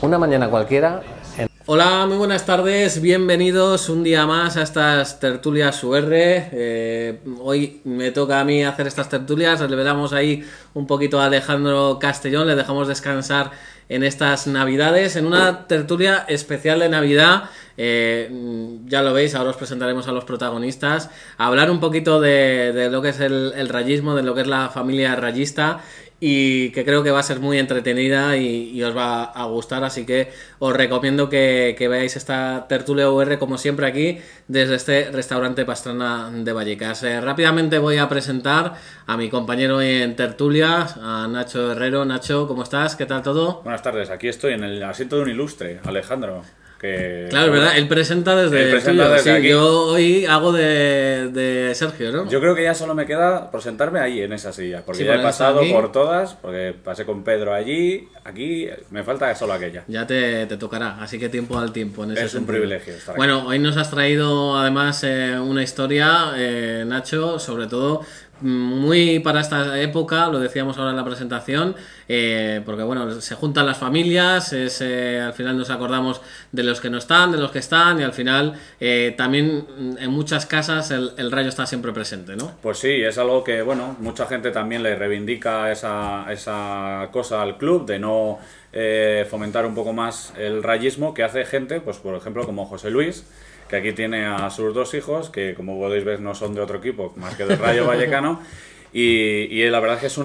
Una mañana cualquiera. Hola, muy buenas tardes, bienvenidos un día más a estas tertulias UR. Hoy me toca a mí hacer estas tertulias, le damos ahí un poquito a Alejandro Castellón, le dejamos descansar en estas navidades, en una tertulia especial de Navidad. Ya lo veis, ahora os presentaremos a los protagonistas, a hablar un poquito de lo que es el rayismo, de lo que es la familia rayista, y que creo que va a ser muy entretenida y os va a gustar, así que os recomiendo que veáis esta tertulia UR como siempre aquí desde este restaurante Pastrana de Vallecas. Rápidamente voy a presentar a mi compañero en tertulia, a Nacho Herrero. Nacho, ¿cómo estás? ¿Qué tal todo? Buenas tardes, aquí estoy en el asiento de un ilustre, Alejandro. Claro, es verdad, él presenta desde sí, aquí. Yo hoy hago de Sergio, ¿no? Yo creo que ya solo me queda por sentarme ahí en esa silla, porque sí, ya he pasado por todas, porque pasé con Pedro allí, aquí me falta solo aquella. Ya te tocará, así que tiempo al tiempo. En ese es un privilegio estar aquí. Bueno, hoy nos has traído además una historia, Nacho, sobre todo muy para esta época, lo decíamos ahora en la presentación, porque bueno, se juntan las familias, al final nos acordamos de los que no están, de los que están, y al final también en muchas casas el rayo está siempre presente, ¿no? Pues sí, es algo que, bueno, mucha gente también le reivindica esa cosa al club, de no fomentar un poco más el rayismo que hace gente, pues por ejemplo como José Luis, que aquí tiene a sus dos hijos, que como podéis ver no son de otro equipo, más que del Rayo Vallecano, y la verdad es que es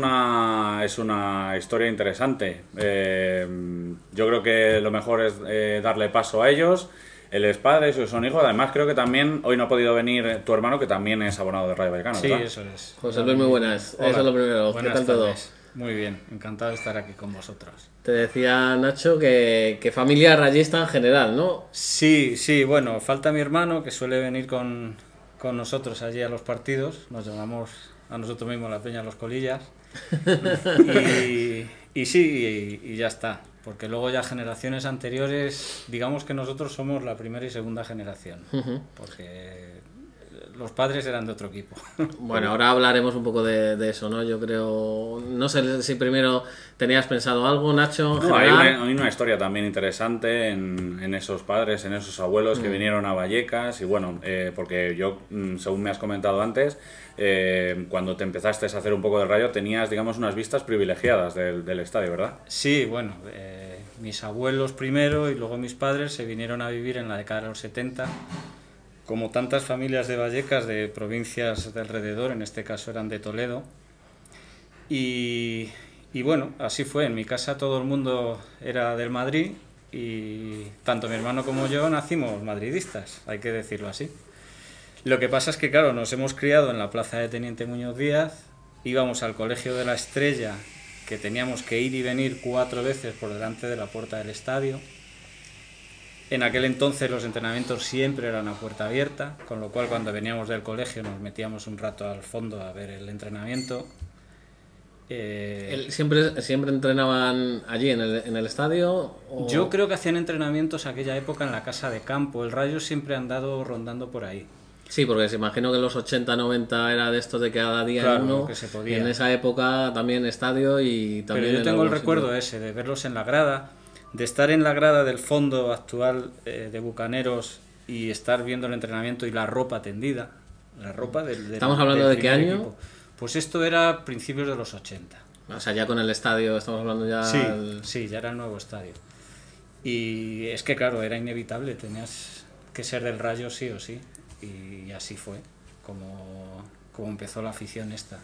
una historia interesante. Yo creo que lo mejor es darle paso a ellos. Él es padre, ellos son hijos. Además creo que también hoy no ha podido venir tu hermano, que también es abonado del Rayo Vallecano, sí, ¿verdad? Eso es. José Luis, muy buenas. Hola. Eso es lo primero. Buenas ¿Qué tal tardes. todo? Muy bien, encantado de estar aquí con vosotros. Te decía Nacho que familia rayista en general, ¿no? Sí, bueno, falta mi hermano, que suele venir con nosotros allí a los partidos. Nos llamamos a nosotros mismos la Peña Los Colillas. y ya está. Porque luego ya generaciones anteriores, digamos que nosotros somos la primera y segunda generación. Porque los padres eran de otro equipo. Bueno, ahora hablaremos un poco de eso, ¿no? Yo creo... No sé si primero tenías pensado algo, Nacho. No, hay una historia también interesante en esos padres, en esos abuelos que vinieron a Vallecas. Y bueno, porque yo, según me has comentado antes, cuando te empezaste a hacer un poco de Rayo, tenías, digamos, unas vistas privilegiadas del estadio, ¿verdad? Sí, bueno, mis abuelos primero y luego mis padres se vinieron a vivir en la década de los 70. Como tantas familias de Vallecas, de provincias de alrededor, en este caso eran de Toledo. Y bueno, así fue. En mi casa todo el mundo era del Madrid y tanto mi hermano como yo nacimos madridistas, hay que decirlo así. Lo que pasa es que, claro, nos hemos criado en la plaza de Teniente Muñoz Díaz, íbamos al colegio de la Estrella, que teníamos que ir y venir 4 veces por delante de la puerta del estadio. En aquel entonces los entrenamientos siempre eran a puerta abierta, con lo cual cuando veníamos del colegio nos metíamos un rato al fondo a ver el entrenamiento. ¿Siempre entrenaban allí en el estadio? ¿O? Yo creo que hacían entrenamientos aquella época en la casa de campo. El Rayo siempre ha andado rondando por ahí. Sí, porque se imagino que en los 80, 90 era de esto de cada día claro, uno. que se podía. En esa época también estadio y también... Pero yo tengo el recuerdo ese de verlos en la grada, de estar en la grada del fondo actual de Bucaneros y estar viendo el entrenamiento y la ropa tendida. La ropa del ¿Estamos hablando de qué año? Equipo. Pues esto era principios de los 80. O sea, ya con el estadio estamos hablando ya... Sí, ya era el nuevo estadio. Y es que claro, era inevitable, tenías que ser del Rayo sí o sí. Y así fue como empezó la afición esta.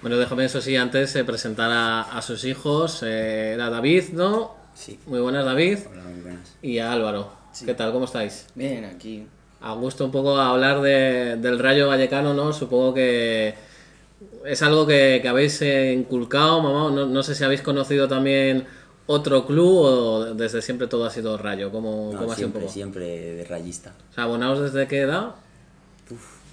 Bueno, déjame eso sí, antes presentar a sus hijos. Era David, ¿no? Sí. Muy buenas, David. Hola, muy buenas. Y a Álvaro. Sí. ¿Qué tal? ¿Cómo estáis? Bien, aquí. A gusto un poco hablar del Rayo Vallecano, ¿no? Supongo que es algo que habéis inculcado, mamá. No sé si habéis conocido también otro club o desde siempre todo ha sido Rayo. ¿Cómo ha sido un poco? Siempre de rayista. O sea, ¿abonados desde qué edad?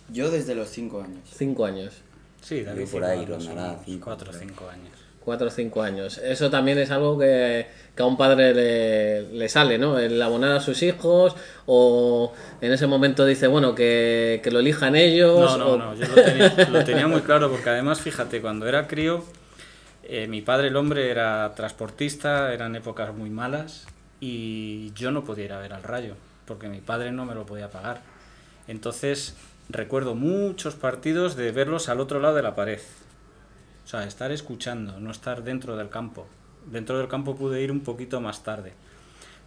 Yo desde los 5 años. 5 años. Sí, David por ahí rondará 4 o 5 años. 4 o 5 años. Eso también es algo que a un padre le sale, ¿no? El abonar a sus hijos, o en ese momento dice, bueno, que lo elijan ellos. No, yo lo tenía muy claro, porque además, fíjate, cuando era crío, mi padre, el hombre, era transportista, eran épocas muy malas, y yo no podía ir a ver al Rayo, porque mi padre no me lo podía pagar. Entonces recuerdo muchos partidos de verlos al otro lado de la pared. O sea, estar escuchando, no estar dentro del campo. Dentro del campo pude ir un poquito más tarde.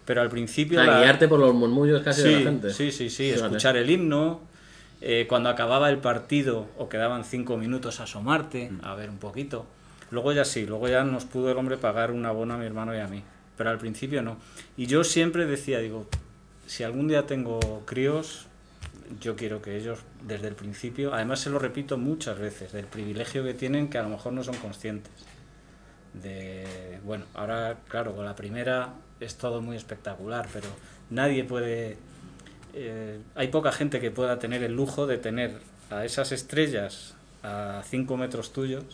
Pero al principio... guiarte por los murmullos casi de la gente. Sí, escuchar el himno, cuando acababa el partido o quedaban 5 minutos, asomarte a ver un poquito. Luego ya nos pudo el hombre pagar un abono a mi hermano y a mí. Pero al principio no. Y yo siempre decía, digo, si algún día tengo críos, yo quiero que ellos desde el principio, además se lo repito muchas veces, del privilegio que tienen que a lo mejor no son conscientes. Bueno, ahora claro, con la primera es todo muy espectacular, pero nadie puede... hay poca gente que pueda tener el lujo de tener a esas estrellas a 5 metros tuyos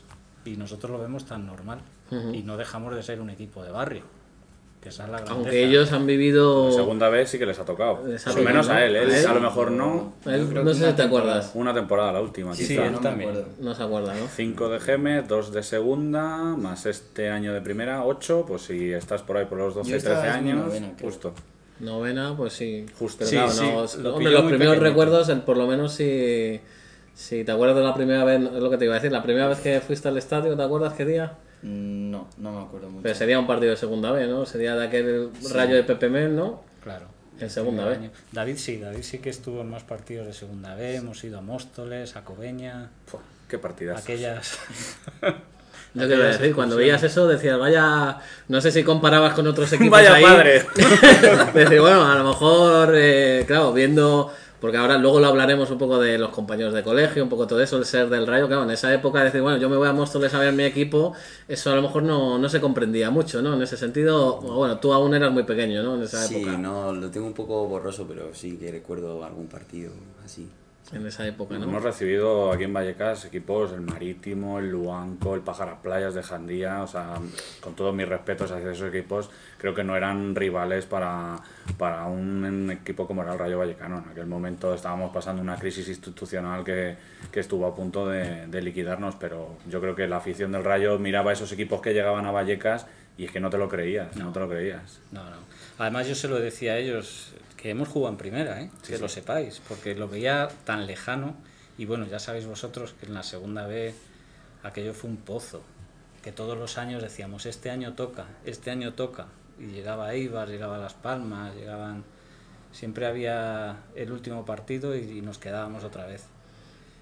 y nosotros lo vemos tan normal y no dejamos de ser un equipo de barrio. Que esa es la grandeza. Aunque ellos han vivido... La segunda vez sí que les ha tocado. Por lo menos a él. Él a lo mejor no. No sé si te acuerdas. Una temporada, la última. Sí, quizá. él también. No se acuerda, ¿no? 5 de GM, 2 de segunda, más este año de primera, 8. Pues si estás por ahí por los 12, 13 años, justo. Novena, pues sí. Justo. Pero Sí, claro, sí, hombre, los primeros pequeñito. recuerdos, por lo menos si te acuerdas de la primera vez, es lo que te iba a decir, la primera vez que fuiste al estadio, ¿te acuerdas qué día? No me acuerdo mucho. Pero sería un partido de segunda vez, ¿no? Sería de aquel Rayo de Pepe Mel, ¿no? Claro. En segunda vez. David sí que estuvo en más partidos de segunda vez, hemos ido a Móstoles, a Cobeña, Qué partidas. aquellas... Yo quiero decir, cuando veías eso decías, vaya, no sé si comparabas con otros equipos Vaya ahí. padre. Decir, bueno, a lo mejor, claro, viendo, porque ahora luego lo hablaremos un poco de los compañeros de colegio, un poco todo eso, el ser del Rayo, claro, en esa época decir, bueno, yo me voy a Móstoles a ver mi equipo, eso a lo mejor no se comprendía mucho, ¿no? En ese sentido, bueno, tú aún eras muy pequeño, ¿no? En esa época. Sí, no, lo tengo un poco borroso, pero sí que recuerdo algún partido así. En esa época, ¿no? Hemos recibido aquí en Vallecas equipos, el Marítimo, el Luanco, el Pájara Playas de Jandía, o sea, con todos mis respetos hacia esos equipos, creo que no eran rivales para un equipo como era el Rayo Vallecano. En aquel momento estábamos pasando una crisis institucional que estuvo a punto de liquidarnos, pero yo creo que la afición del Rayo miraba a esos equipos que llegaban a Vallecas y es que no te lo creías, no te lo creías. No. Además yo se lo decía a ellos, que hemos jugado en primera, que lo sepáis, porque lo veía tan lejano y bueno, ya sabéis vosotros que en la segunda vez aquello fue un pozo, que todos los años decíamos este año toca, y llegaba Eibar, llegaba Las Palmas, siempre había el último partido y nos quedábamos otra vez.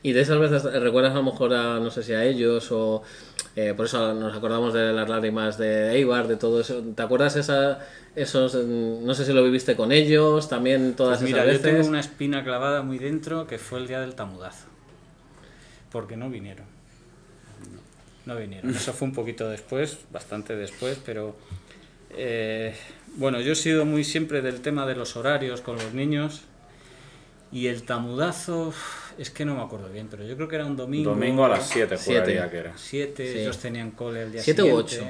Y de esas veces, ¿recuerdas a lo mejor no sé si a ellos o por eso nos acordamos de las lágrimas de Eibar, de todo eso? ¿Te acuerdas esos, no sé si lo viviste con ellos, también todas Pues esas mira, veces? yo tengo una espina clavada muy dentro que fue el día del tamudazo, porque no vinieron. Eso fue un poquito después, bastante después, pero bueno, yo he sido muy siempre del tema de los horarios con los niños. Y el tamudazo, es que no me acuerdo bien, pero yo creo que era un domingo. Domingo a las 7 juraría que era. 7, Sí. ellos tenían cole el día 7 siguiente. u 8.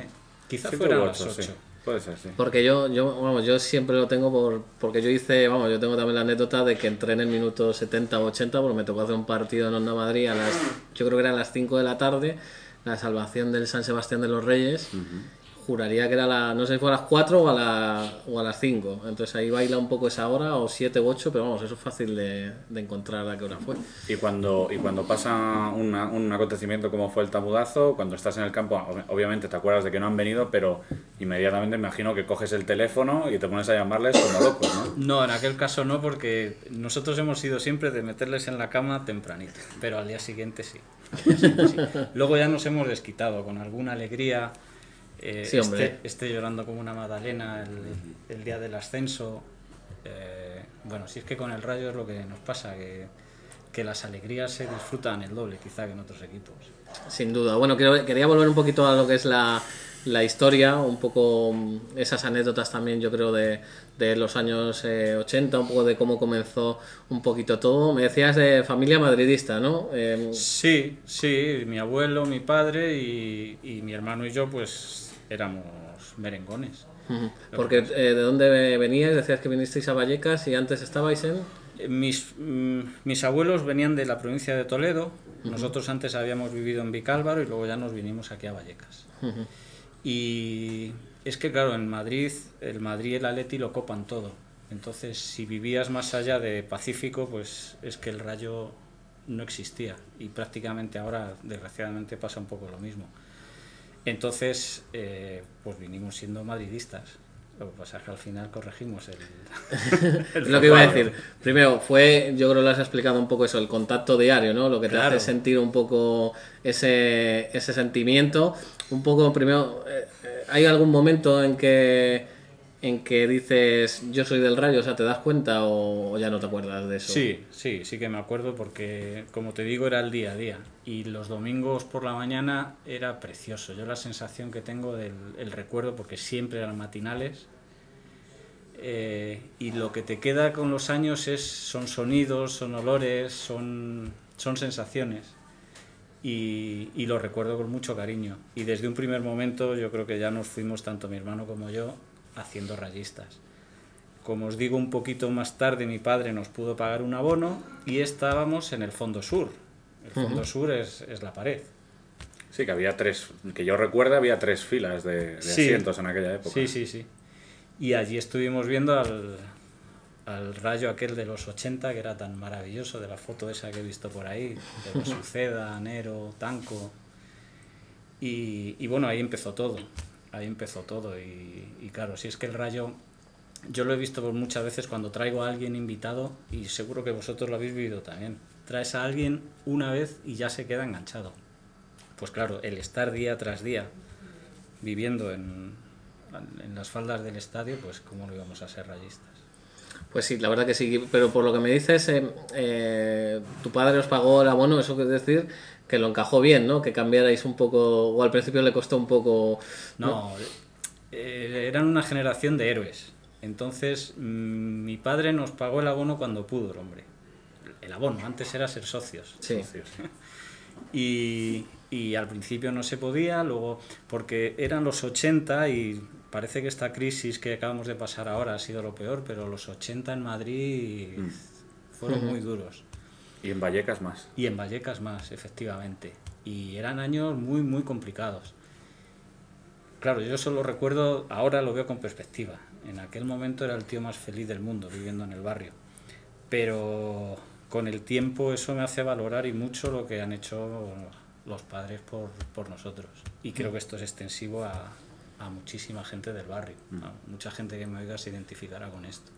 Quizá 7 fueran u a las 8, 8. sí. Puede ser, sí. Porque yo siempre lo tengo porque yo tengo también la anécdota de que entré en el minuto 70 o 80 porque me tocó hacer un partido en Onda Madrid yo creo que eran las 5 de la tarde, la salvación del San Sebastián de los Reyes. Juraría que era no sé si fue a las 4 o a las 5. Entonces ahí baila un poco esa hora, o 7 u 8, pero vamos, eso es fácil de encontrar a qué hora fue. Y cuando pasa un acontecimiento como fue el tamudazo, cuando estás en el campo, obviamente te acuerdas de que no han venido, pero inmediatamente me imagino que coges el teléfono y te pones a llamarles como locos, ¿no? No, en aquel caso no, porque nosotros hemos sido siempre de meterles en la cama tempranito, pero al día siguiente sí. Luego ya nos hemos desquitado con alguna alegría. Sí, hombre. Esté llorando como una magdalena el día del ascenso. Bueno, si es que con el Rayo es lo que nos pasa, que las alegrías se disfrutan el doble quizá que en otros equipos. Sin duda. Bueno, quería volver un poquito a lo que es la historia, un poco esas anécdotas también, yo creo, de los años 80, un poco de cómo comenzó un poquito todo. Me decías de familia madridista, ¿no? Sí, mi abuelo, mi padre y mi hermano y yo pues éramos merengones. Porque ¿de dónde veníais? Decías que vinisteis a Vallecas y antes estabais en... Mis abuelos venían de la provincia de Toledo. Nosotros antes habíamos vivido en Vicálvaro y luego ya nos vinimos aquí a Vallecas. Y Es que claro, en Madrid, el Madrid y el Atleti lo copan todo. Entonces, si vivías más allá de Pacífico, pues es que el Rayo no existía. Y prácticamente ahora, desgraciadamente, pasa un poco lo mismo. Entonces, pues vinimos siendo madridistas. Lo que pasa es que al final corregimos el Lo que iba a decir, primero fue, yo creo que lo has explicado un poco eso, el contacto diario, ¿no? Lo que te hace sentir un poco ese sentimiento. Un poco, primero, ¿hay algún momento en que dices yo soy del Rayo, o sea, te das cuenta o ya no te acuerdas de eso? Sí que me acuerdo porque, como te digo, era el día a día y los domingos por la mañana era precioso. Yo la sensación que tengo el recuerdo, porque siempre eran matinales, y lo que te queda con los años son sonidos, son olores, son sensaciones y lo recuerdo con mucho cariño. Y desde un primer momento yo creo que ya nos fuimos, tanto mi hermano como yo, haciendo rayistas. Como os digo, un poquito más tarde mi padre nos pudo pagar un abono y estábamos en el fondo sur. El fondo sur es la pared. Sí, que había que yo recuerdo, había 3 filas de asientos en aquella época. Sí. Y allí estuvimos viendo al Rayo aquel de los 80, que era tan maravilloso, de la foto esa que he visto por ahí, de Suceda, Nero, Tanco. Y bueno, ahí empezó todo. Y claro, si es que el Rayo, yo lo he visto muchas veces cuando traigo a alguien invitado, y seguro que vosotros lo habéis vivido también, traes a alguien una vez y ya se queda enganchado. Pues claro, el estar día tras día viviendo en las faldas del estadio, pues cómo no íbamos a ser rayistas. Pues sí, la verdad que sí, pero por lo que me dices, tu padre os pagó el abono, eso quiere decir que lo encajó bien, ¿no? Que cambiarais un poco, o al principio le costó un poco... No, eran una generación de héroes. Entonces, mi padre nos pagó el abono cuando pudo, el hombre. El abono, antes era ser socios. Sí. Y al principio no se podía, luego, porque eran los 80 y parece que esta crisis que acabamos de pasar ahora ha sido lo peor, pero los 80 en Madrid fueron muy duros. Y en Vallecas más. Y en Vallecas más, efectivamente. Y eran años muy, muy complicados. Claro, yo solo recuerdo, ahora lo veo con perspectiva. En aquel momento era el tío más feliz del mundo, viviendo en el barrio. Pero con el tiempo eso me hace valorar y mucho lo que han hecho los padres por nosotros. Y creo que esto es extensivo a muchísima gente del barrio. A mucha gente que me oiga se identificará con esto.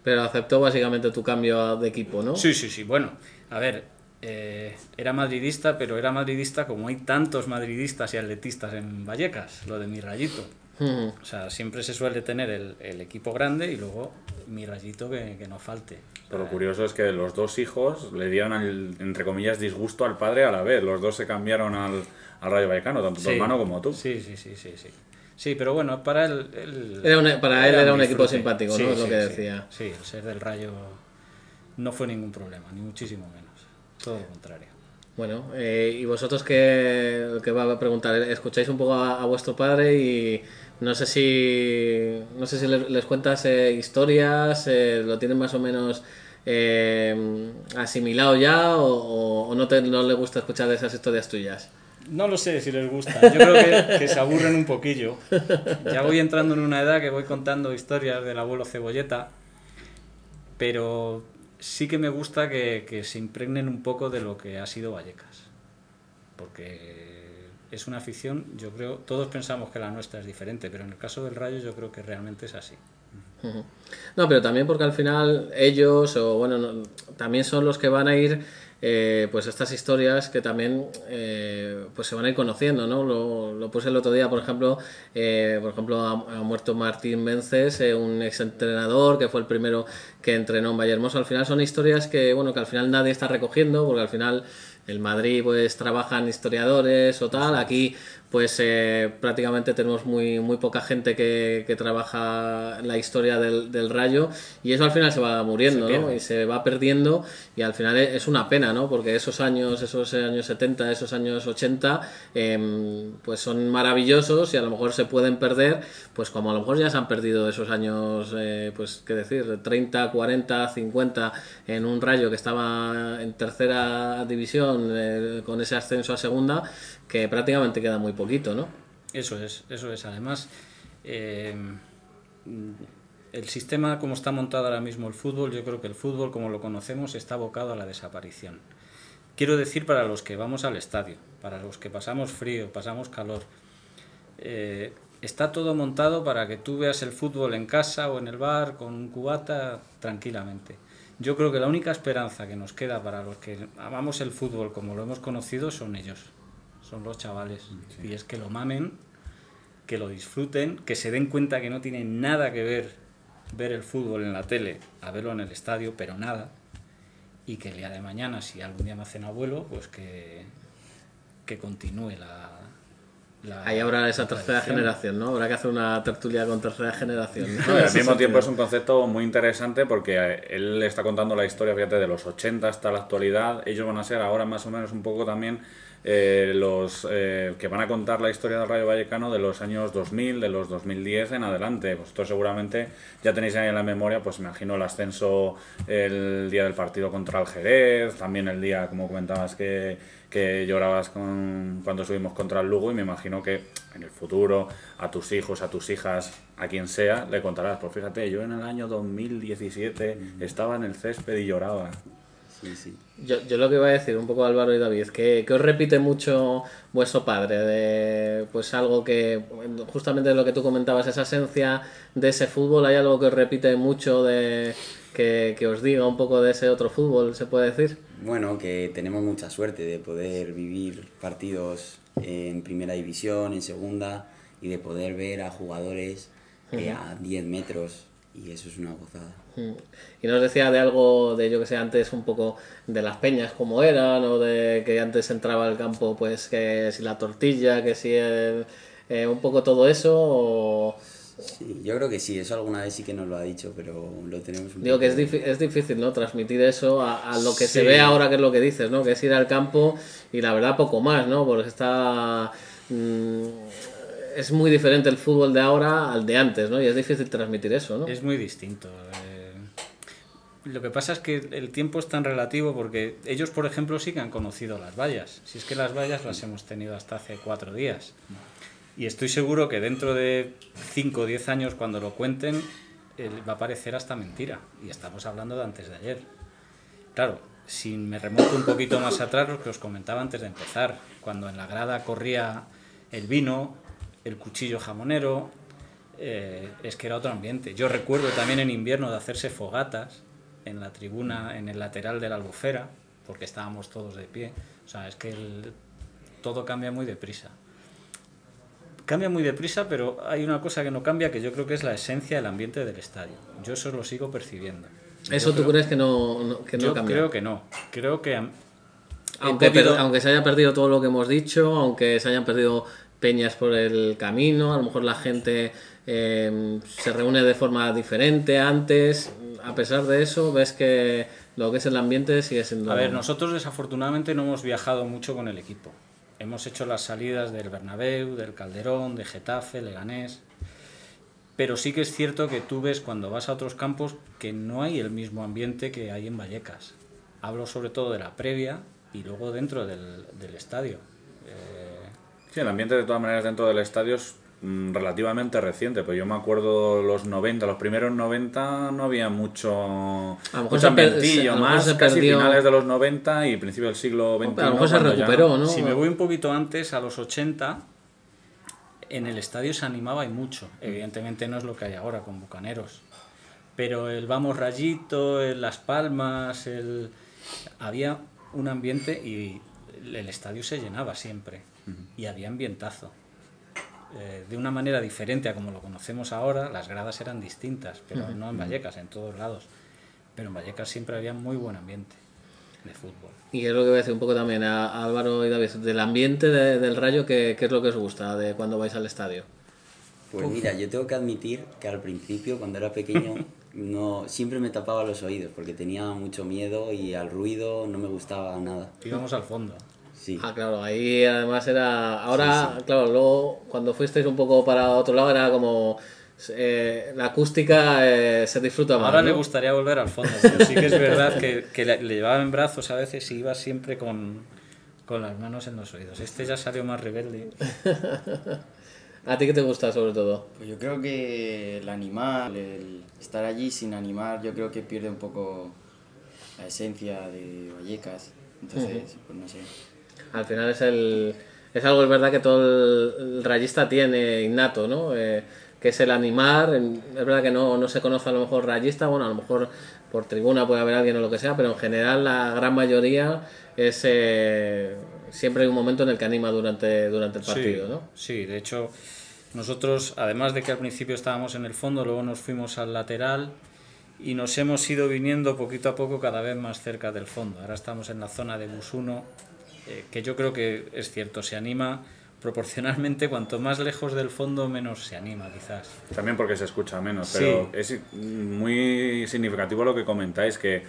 Pero aceptó básicamente tu cambio de equipo, ¿no? Sí. Bueno, a ver, era madridista, pero era madridista como hay tantos madridistas y atletistas en Vallecas, lo de mi Rayito. O sea, siempre se suele tener el equipo grande y luego mi Rayito que no falte. Pero lo curioso es que los 2 hijos le dieron, entre comillas, disgusto al padre a la vez. Los 2 se cambiaron al Rayo Vallecano, tanto tu hermano como tú. Sí. Sí, pero bueno, para él... Para él era un equipo simpático, ¿no? Es lo que decía. Sí, el ser del Rayo no fue ningún problema, ni muchísimo menos. Todo lo contrario. Bueno, y vosotros que va a preguntar, escucháis un poco a vuestro padre y no sé si les cuentas historias, lo tienen más o menos asimilado ya o no le gusta escuchar esas historias tuyas. No lo sé si les gusta, yo creo que se aburren un poquillo. Ya voy entrando en una edad que voy contando historias del abuelo Cebolleta, pero sí que me gusta que se impregnen un poco de lo que ha sido Vallecas, porque es una afición, yo creo, todos pensamos que la nuestra es diferente, pero en el caso del Rayo yo creo que realmente es así. No, pero también porque al final ellos, o bueno, también son los que van a ir, pues estas historias que también pues se van a ir conociendo, ¿no? Lo puse el otro día, por ejemplo, ha muerto Martín Mences, un exentrenador que fue el primero que entrenó en Vallehermoso. Al final son historias que, bueno, que al final nadie está recogiendo, porque al final el Madrid pues trabajan historiadores o tal, aquí pues prácticamente tenemos muy poca gente que trabaja la historia del Rayo y eso al final se va muriendo, ¿no? Y se va perdiendo y al final es una pena, ¿no? Porque esos años 70, esos años 80 pues son maravillosos y a lo mejor se pueden perder, pues como a lo mejor ya se han perdido esos años, pues qué decir, 30, 40, 50 en un Rayo que estaba en tercera división con ese ascenso a segunda, que prácticamente queda muy poquito, ¿no? Eso es. Además, El sistema como está montado ahora mismo el fútbol, yo creo que el fútbol como lo conocemos está abocado a la desaparición. Quiero decir, para los que vamos al estadio, para los que pasamos frío, pasamos calor, está todo montado para que tú veas el fútbol en casa o en el bar con un cubata tranquilamente. Yo creo que la única esperanza que nos queda para los que amamos el fútbol como lo hemos conocido son ellos, son los chavales. Sí. Y es que lo mamen, que lo disfruten, que se den cuenta que no tiene nada que ver el fútbol en la tele a verlo en el estadio, pero nada. Y que el día de mañana, si algún día me hacen abuelo, pues que continúe la ahí habrá esa tercera generación, ¿no? Habrá que hacer una tertulia con tercera generación, ¿no? No, y al mismo tiempo es un concepto muy interesante porque él está contando la historia, fíjate, de los 80 hasta la actualidad. Ellos van a ser ahora más o menos un poco también los que van a contar la historia del Rayo Vallecano de los años 2000, de los 2010 en adelante. Vosotros seguramente ya tenéis ahí en la memoria, pues me imagino el ascenso el día del partido contra el Jerez, también el día, como comentabas, que llorabas cuando subimos contra el Lugo, y me imagino que en el futuro a tus hijos, a tus hijas, a quien sea, le contarás, pues fíjate, yo en el año 2017 estaba en el césped y lloraba. Sí, sí. Yo lo que iba a decir un poco, Álvaro y David, que os repite mucho vuestro padre, de pues algo que, justamente lo que tú comentabas, esa esencia de ese fútbol, ¿hay algo que os repite mucho de que os diga un poco de ese otro fútbol, se puede decir? Bueno, que tenemos mucha suerte de poder vivir partidos en primera división, en segunda, y de poder ver a jugadores a 10 metros, y eso es una gozada. Y nos decía de algo de, yo que sé, antes un poco de las peñas como eran, o de que antes entraba al campo, pues que si la tortilla, que si un poco todo eso, o... Sí, yo creo que sí, eso alguna vez sí que nos lo ha dicho, pero lo tenemos un Digo poco... que es difícil, ¿no? Transmitir eso a lo que Sí. se ve ahora, que es lo que dices, ¿no? Que es ir al campo y la verdad poco más, ¿no? Porque es muy diferente el fútbol de ahora al de antes, ¿no? Y es difícil transmitir eso, ¿no? Es muy distinto. Lo que pasa es que el tiempo es tan relativo porque ellos, por ejemplo, sí que han conocido las vallas. Si es que las vallas las hemos tenido hasta hace 4 días. Y estoy seguro que dentro de 5 o 10 años, cuando lo cuenten, va a parecer hasta mentira. Y estamos hablando de antes de ayer. Claro, si me remonto un poquito más atrás, lo que os comentaba antes de empezar, cuando en la grada corría el vino, el cuchillo jamonero, es que era otro ambiente. Yo recuerdo también en invierno de hacerse fogatas en la tribuna, en el lateral de la Albufera, porque estábamos todos de pie. O sea, es que todo cambia muy deprisa. Cambia muy deprisa, pero hay una cosa que no cambia, que yo creo que es la esencia del ambiente del estadio. Yo eso lo sigo percibiendo. ¿Eso tú crees que no Yo cambia? creo que no. Creo que... Aunque se haya perdido todo lo que hemos dicho, aunque se hayan perdido peñas por el camino, a lo mejor la gente se reúne de forma diferente antes, a pesar de eso, ves que lo que es el ambiente sigue siendo... A ver, nosotros desafortunadamente no hemos viajado mucho con el equipo. Hemos hecho las salidas del Bernabéu, del Calderón, de Getafe, Leganés, pero sí que es cierto que tú ves cuando vas a otros campos que no hay el mismo ambiente que hay en Vallecas. Hablo sobre todo de la previa y luego dentro del estadio. Sí, el ambiente de todas maneras dentro del estadio es relativamente reciente, pues yo me acuerdo los primeros 90 no había mucho ambientillo, más casi finales de los 90 y principio del siglo XXI. A lo mejor se recuperó, ¿no? Si me voy un poquito antes, a los 80, en el estadio se animaba y mucho. Evidentemente no es lo que hay ahora con Bucaneros, pero el Vamos Rayito, el Las Palmas, había un ambiente y el estadio se llenaba siempre y había ambientazo. De una manera diferente a como lo conocemos ahora, las gradas eran distintas, pero no en Vallecas, en todos lados. Pero en Vallecas siempre había muy buen ambiente de fútbol. Y es lo que voy a decir un poco también a Álvaro y David, del ambiente del Rayo, ¿qué es lo que os gusta de cuando vais al estadio? Pues mira, yo tengo que admitir que al principio, cuando era pequeño, siempre me tapaba los oídos porque tenía mucho miedo y al ruido no me gustaba nada. Íbamos al fondo. Sí. Ah, claro, ahí además era... Ahora, Sí. claro, luego cuando fuisteis un poco para otro lado era como... la acústica se disfruta más, Ahora ¿no? le gustaría volver al fondo, pero sí que es verdad que le llevaba en brazos a veces y iba siempre con las manos en los oídos. Este ya salió más rebelde. ¿A ti qué te gusta sobre todo? Pues yo creo que el animar, el estar allí sin animar, yo creo que pierde un poco la esencia de Vallecas. Entonces, pues no sé. Al final es algo, es verdad, que todo el rayista tiene innato, ¿no? Que es el animar. Es verdad que no se conoce a lo mejor rayista, bueno, a lo mejor por tribuna puede haber alguien o lo que sea, pero en general la gran mayoría es siempre hay un momento en el que anima durante el partido, Sí, ¿no? sí, de hecho, nosotros, además de que al principio estábamos en el fondo, luego nos fuimos al lateral y nos hemos ido viniendo poquito a poco cada vez más cerca del fondo. Ahora estamos en la zona de bus 1, que yo creo que es cierto, se anima proporcionalmente, cuanto más lejos del fondo menos se anima quizás. También porque se escucha menos, pero Sí. es muy significativo lo que comentáis, que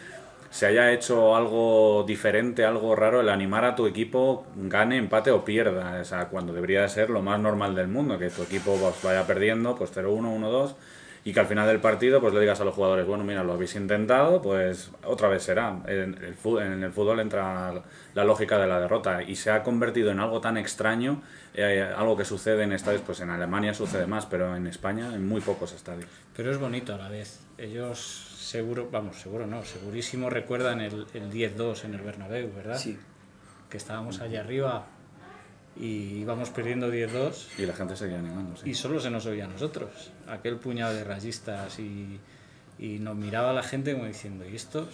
se haya hecho algo diferente, algo raro, el animar a tu equipo, gane, empate o pierda. O sea, cuando debería de ser lo más normal del mundo, que tu equipo pues, vaya perdiendo, pues 0-1, 1-2, y que al final del partido pues le digas a los jugadores, bueno, mira, lo habéis intentado, pues otra vez será. En el fútbol entra la lógica de la derrota y se ha convertido en algo tan extraño, algo que sucede en estadios, pues en Alemania sucede más, pero en España en muy pocos estadios. Pero es bonito a la vez. Ellos segurísimo recuerdan el 10-2 en el Bernabéu, ¿verdad? Sí. Que estábamos allá arriba y íbamos perdiendo 10-2 Y la gente seguía animando, sí. y solo se nos oía a nosotros, aquel puñado de rayistas, y nos miraba la gente como diciendo, ¿y estos?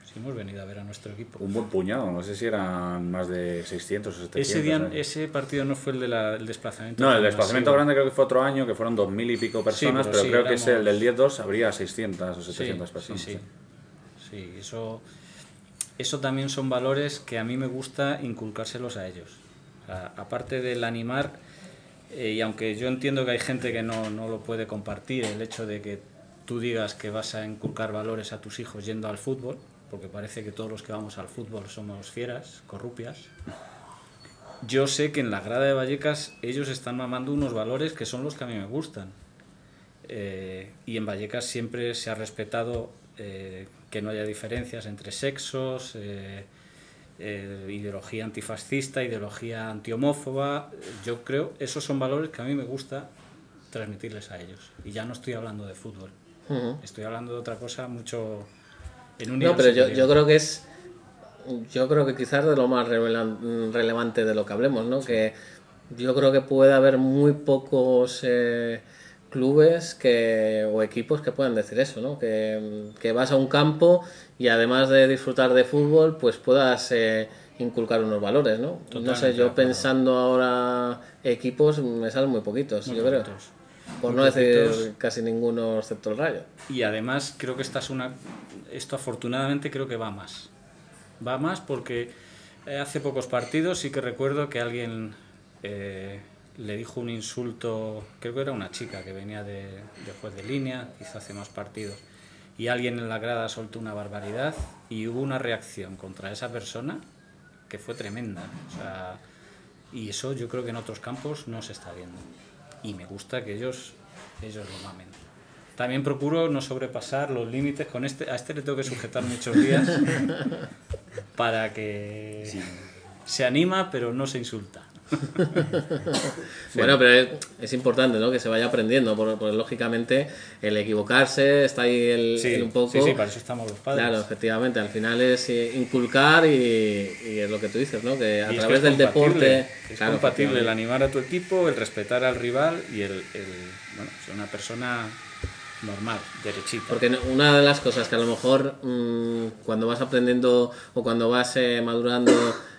Si hemos venido a ver a nuestro equipo. Un buen puñado, no sé si eran más de 600 o 700. Ese día, ¿eh? ese partido no fue el desplazamiento. No, el tan desplazamiento masivo. grande creo que fue otro año, que fueron 2000 y pico personas, Sí, pero sí, creo que ese, el del éramos- 10-2 habría 600 o 700 personas. Sí, sí. Eso también son valores que a mí me gusta inculcárselos a ellos. O sea, aparte del animar, y aunque yo entiendo que hay gente que no lo puede compartir, el hecho de que tú digas que vas a inculcar valores a tus hijos yendo al fútbol, porque parece que todos los que vamos al fútbol somos fieras, corrupias. Yo sé que en la grada de Vallecas ellos están mamando unos valores que son los que a mí me gustan. Y en Vallecas siempre se ha respetado que no haya diferencias entre sexos, ideología antifascista, ideología antihomófoba. Yo creo esos son valores que a mí me gusta transmitirles a ellos. Y ya no estoy hablando de fútbol, estoy hablando de otra cosa mucho en un nivel No, pero yo superior. creo que yo creo que quizás de lo más relevante de lo que hablemos, ¿no? Que yo creo que puede haber muy pocos clubes o equipos que puedan decir eso, ¿no? Que vas a un campo y además de disfrutar de fútbol, pues puedas inculcar unos valores, ¿no? No sé, Totalmente de yo acuerdo. pensando ahora equipos, me salen muy poquitos, Muy yo creo. poquitos. Por Muy no decir poquitos. casi ninguno excepto el Rayo. Y además creo que esto afortunadamente creo que va más. Va más porque hace pocos partidos sí que recuerdo que alguien le dijo un insulto, creo que era una chica que venía de juez de línea, quizá hace más partidos, y alguien en la grada soltó una barbaridad y hubo una reacción contra esa persona que fue tremenda. O sea, y eso yo creo que en otros campos no se está viendo. Y me gusta que ellos lo mamen. También procuro no sobrepasar los límites con a este le tengo que sujetar muchos días para que se anima pero no se insulta. Bueno, pero es importante, ¿no? Que se vaya aprendiendo, porque lógicamente el equivocarse está ahí el un poco. Sí, para eso estamos los padres. Claro, efectivamente, al final es inculcar y es lo que tú dices, ¿no? Que a Y es través que es del compatible, deporte... es claro, compatible el efectivamente. animar a tu equipo, el respetar al rival y el ser una persona normal, derechita. Porque una de las cosas que a lo mejor cuando vas aprendiendo o cuando vas madurando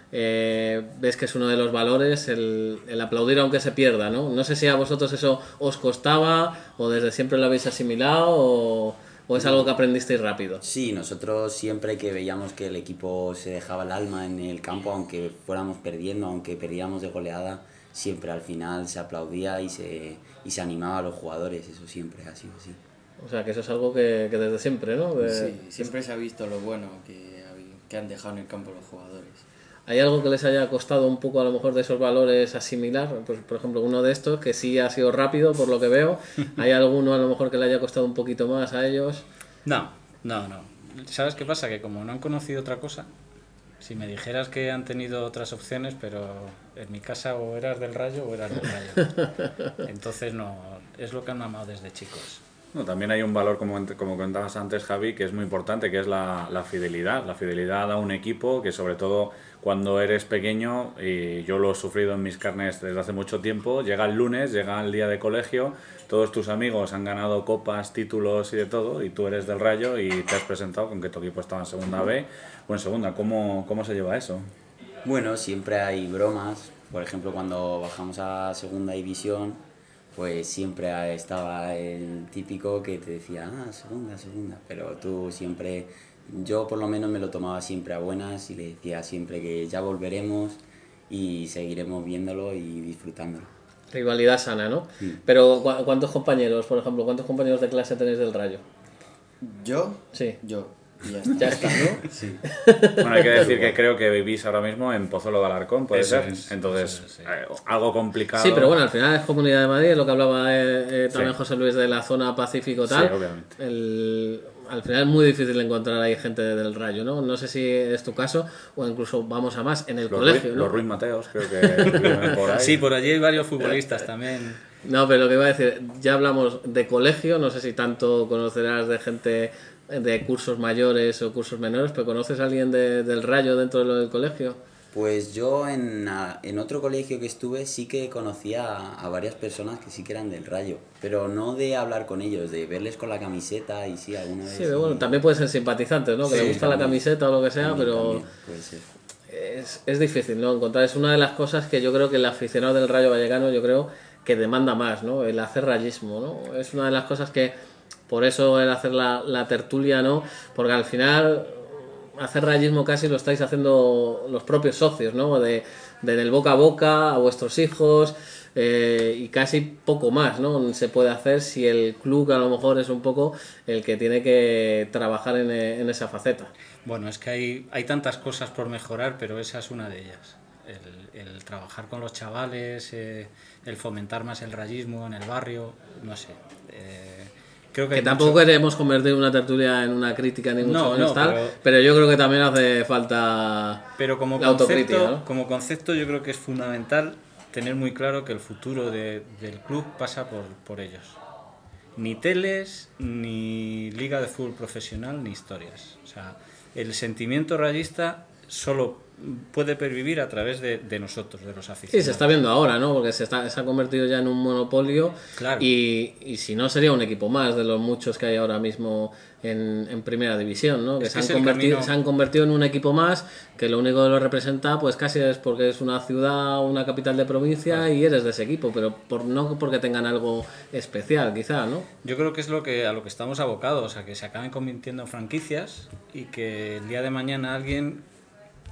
ves que es uno de los valores el aplaudir aunque se pierda, ¿no? No sé si a vosotros eso os costaba o desde siempre lo habéis asimilado o es algo que aprendisteis rápido. Sí, nosotros siempre que veíamos que el equipo se dejaba el alma en el campo, aunque fuéramos perdiendo, aunque perdíamos de goleada, siempre al final se aplaudía y se animaba a los jugadores, eso siempre ha sido así. O sea, que eso es algo que desde siempre, ¿no? Sí, siempre se ha visto lo bueno que han dejado en el campo los jugadores. ¿Hay algo que les haya costado un poco a lo mejor de esos valores asimilar? Pues, por ejemplo, uno de estos que sí ha sido rápido por lo que veo. ¿Hay alguno a lo mejor que le haya costado un poquito más a ellos? No. ¿Sabes qué pasa? Que como no han conocido otra cosa, Si me dijeras que han tenido otras opciones, pero en mi casa o eras del Rayo o eras del Rayo. Entonces no, es lo que han mamado desde chicos. No, también hay un valor, como comentabas antes, Javi, que es muy importante, que es la fidelidad a un equipo, que sobre todo cuando eres pequeño, y yo lo he sufrido en mis carnes desde hace mucho tiempo, llega el lunes, llega el día de colegio, todos tus amigos han ganado copas, títulos y de todo, y tú eres del Rayo y te has presentado con que tu equipo estaba en segunda B o en segunda. ¿Cómo se lleva eso? Bueno, siempre hay bromas. Por ejemplo, cuando bajamos a segunda división, pues siempre estaba el típico que te decía, segunda. Pero tú siempre, yo por lo menos me lo tomaba siempre a buenas y le decía siempre que ya volveremos y seguiremos viéndolo y disfrutándolo. Rivalidad sana, ¿no? Sí. Pero ¿cuántos compañeros, por ejemplo, cuántos compañeros de clase tenéis del Rayo? ¿Yo? Sí. Yo. Y ya está. Ya está, ¿no? Sí. Bueno, hay que decir que creo que vivís ahora mismo en Pozuelo de Alarcón, ¿puede Eso ser? es, Entonces, eso es, sí. algo complicado. Sí, pero bueno, al final es Comunidad de Madrid, es lo que hablaba también Sí. José Luis de la zona Pacífico tal. Sí, obviamente. Al final es muy difícil encontrar ahí gente del Rayo, ¿no? No sé si es tu caso o incluso vamos a más en el colegio, ¿no? Los Ruiz Mateos, creo que viven por ahí. Sí, por allí hay varios futbolistas también. No, pero lo que iba a decir, ya hablamos de colegio, no sé si tanto conocerás de gente de cursos mayores o cursos menores, pero ¿conoces a alguien del Rayo dentro de lo del colegio? Pues yo en otro colegio que estuve sí que conocía a varias personas que sí que eran del Rayo, pero no de hablar con ellos, de verles con la camiseta y sí, alguna vez. Sí, pero bueno, también pueden ser simpatizantes, ¿no? Que Sí, le gusta la también. camiseta o lo que sea, También, pero también, puede ser. es difícil, ¿no? Encontrar, es una de las cosas que yo creo que el aficionado del Rayo Vallecano, yo creo que demanda más, ¿no? El hacer rayismo, ¿no? Es una de las cosas que, por eso el hacer la tertulia, ¿no? Porque al final hacer rayismo casi lo estáis haciendo los propios socios, ¿no? De del boca a boca a vuestros hijos, y casi poco más, ¿no? Se puede hacer si el club a lo mejor es un poco el que tiene que trabajar en esa faceta. Bueno, es que hay tantas cosas por mejorar, pero esa es una de ellas. El trabajar con los chavales, el fomentar más el rayismo en el barrio, no sé. Creo que tampoco queremos convertir una tertulia en una crítica ni mucho menos tal, pero yo creo que también hace falta la autocrítica, ¿no? Como concepto yo creo que es fundamental tener muy claro que el futuro del club pasa por ellos. Ni teles, ni liga de fútbol profesional, ni historias. O sea, el sentimiento rayista solo puede pervivir a través de nosotros, de los aficionados. Sí, se está viendo ahora, ¿no? Porque se ha convertido ya en un monopolio. Claro. Y si no, sería un equipo más de los muchos que hay ahora mismo en primera división, ¿no? Que se han convertido en un equipo más, que lo único que lo representa pues casi es porque es una ciudad, una capital de provincia, claro, y eres de ese equipo, pero no porque tengan algo especial, quizá, ¿no? Yo creo que es a lo que estamos abocados, a que se acaben convirtiendo en franquicias y que el día de mañana alguien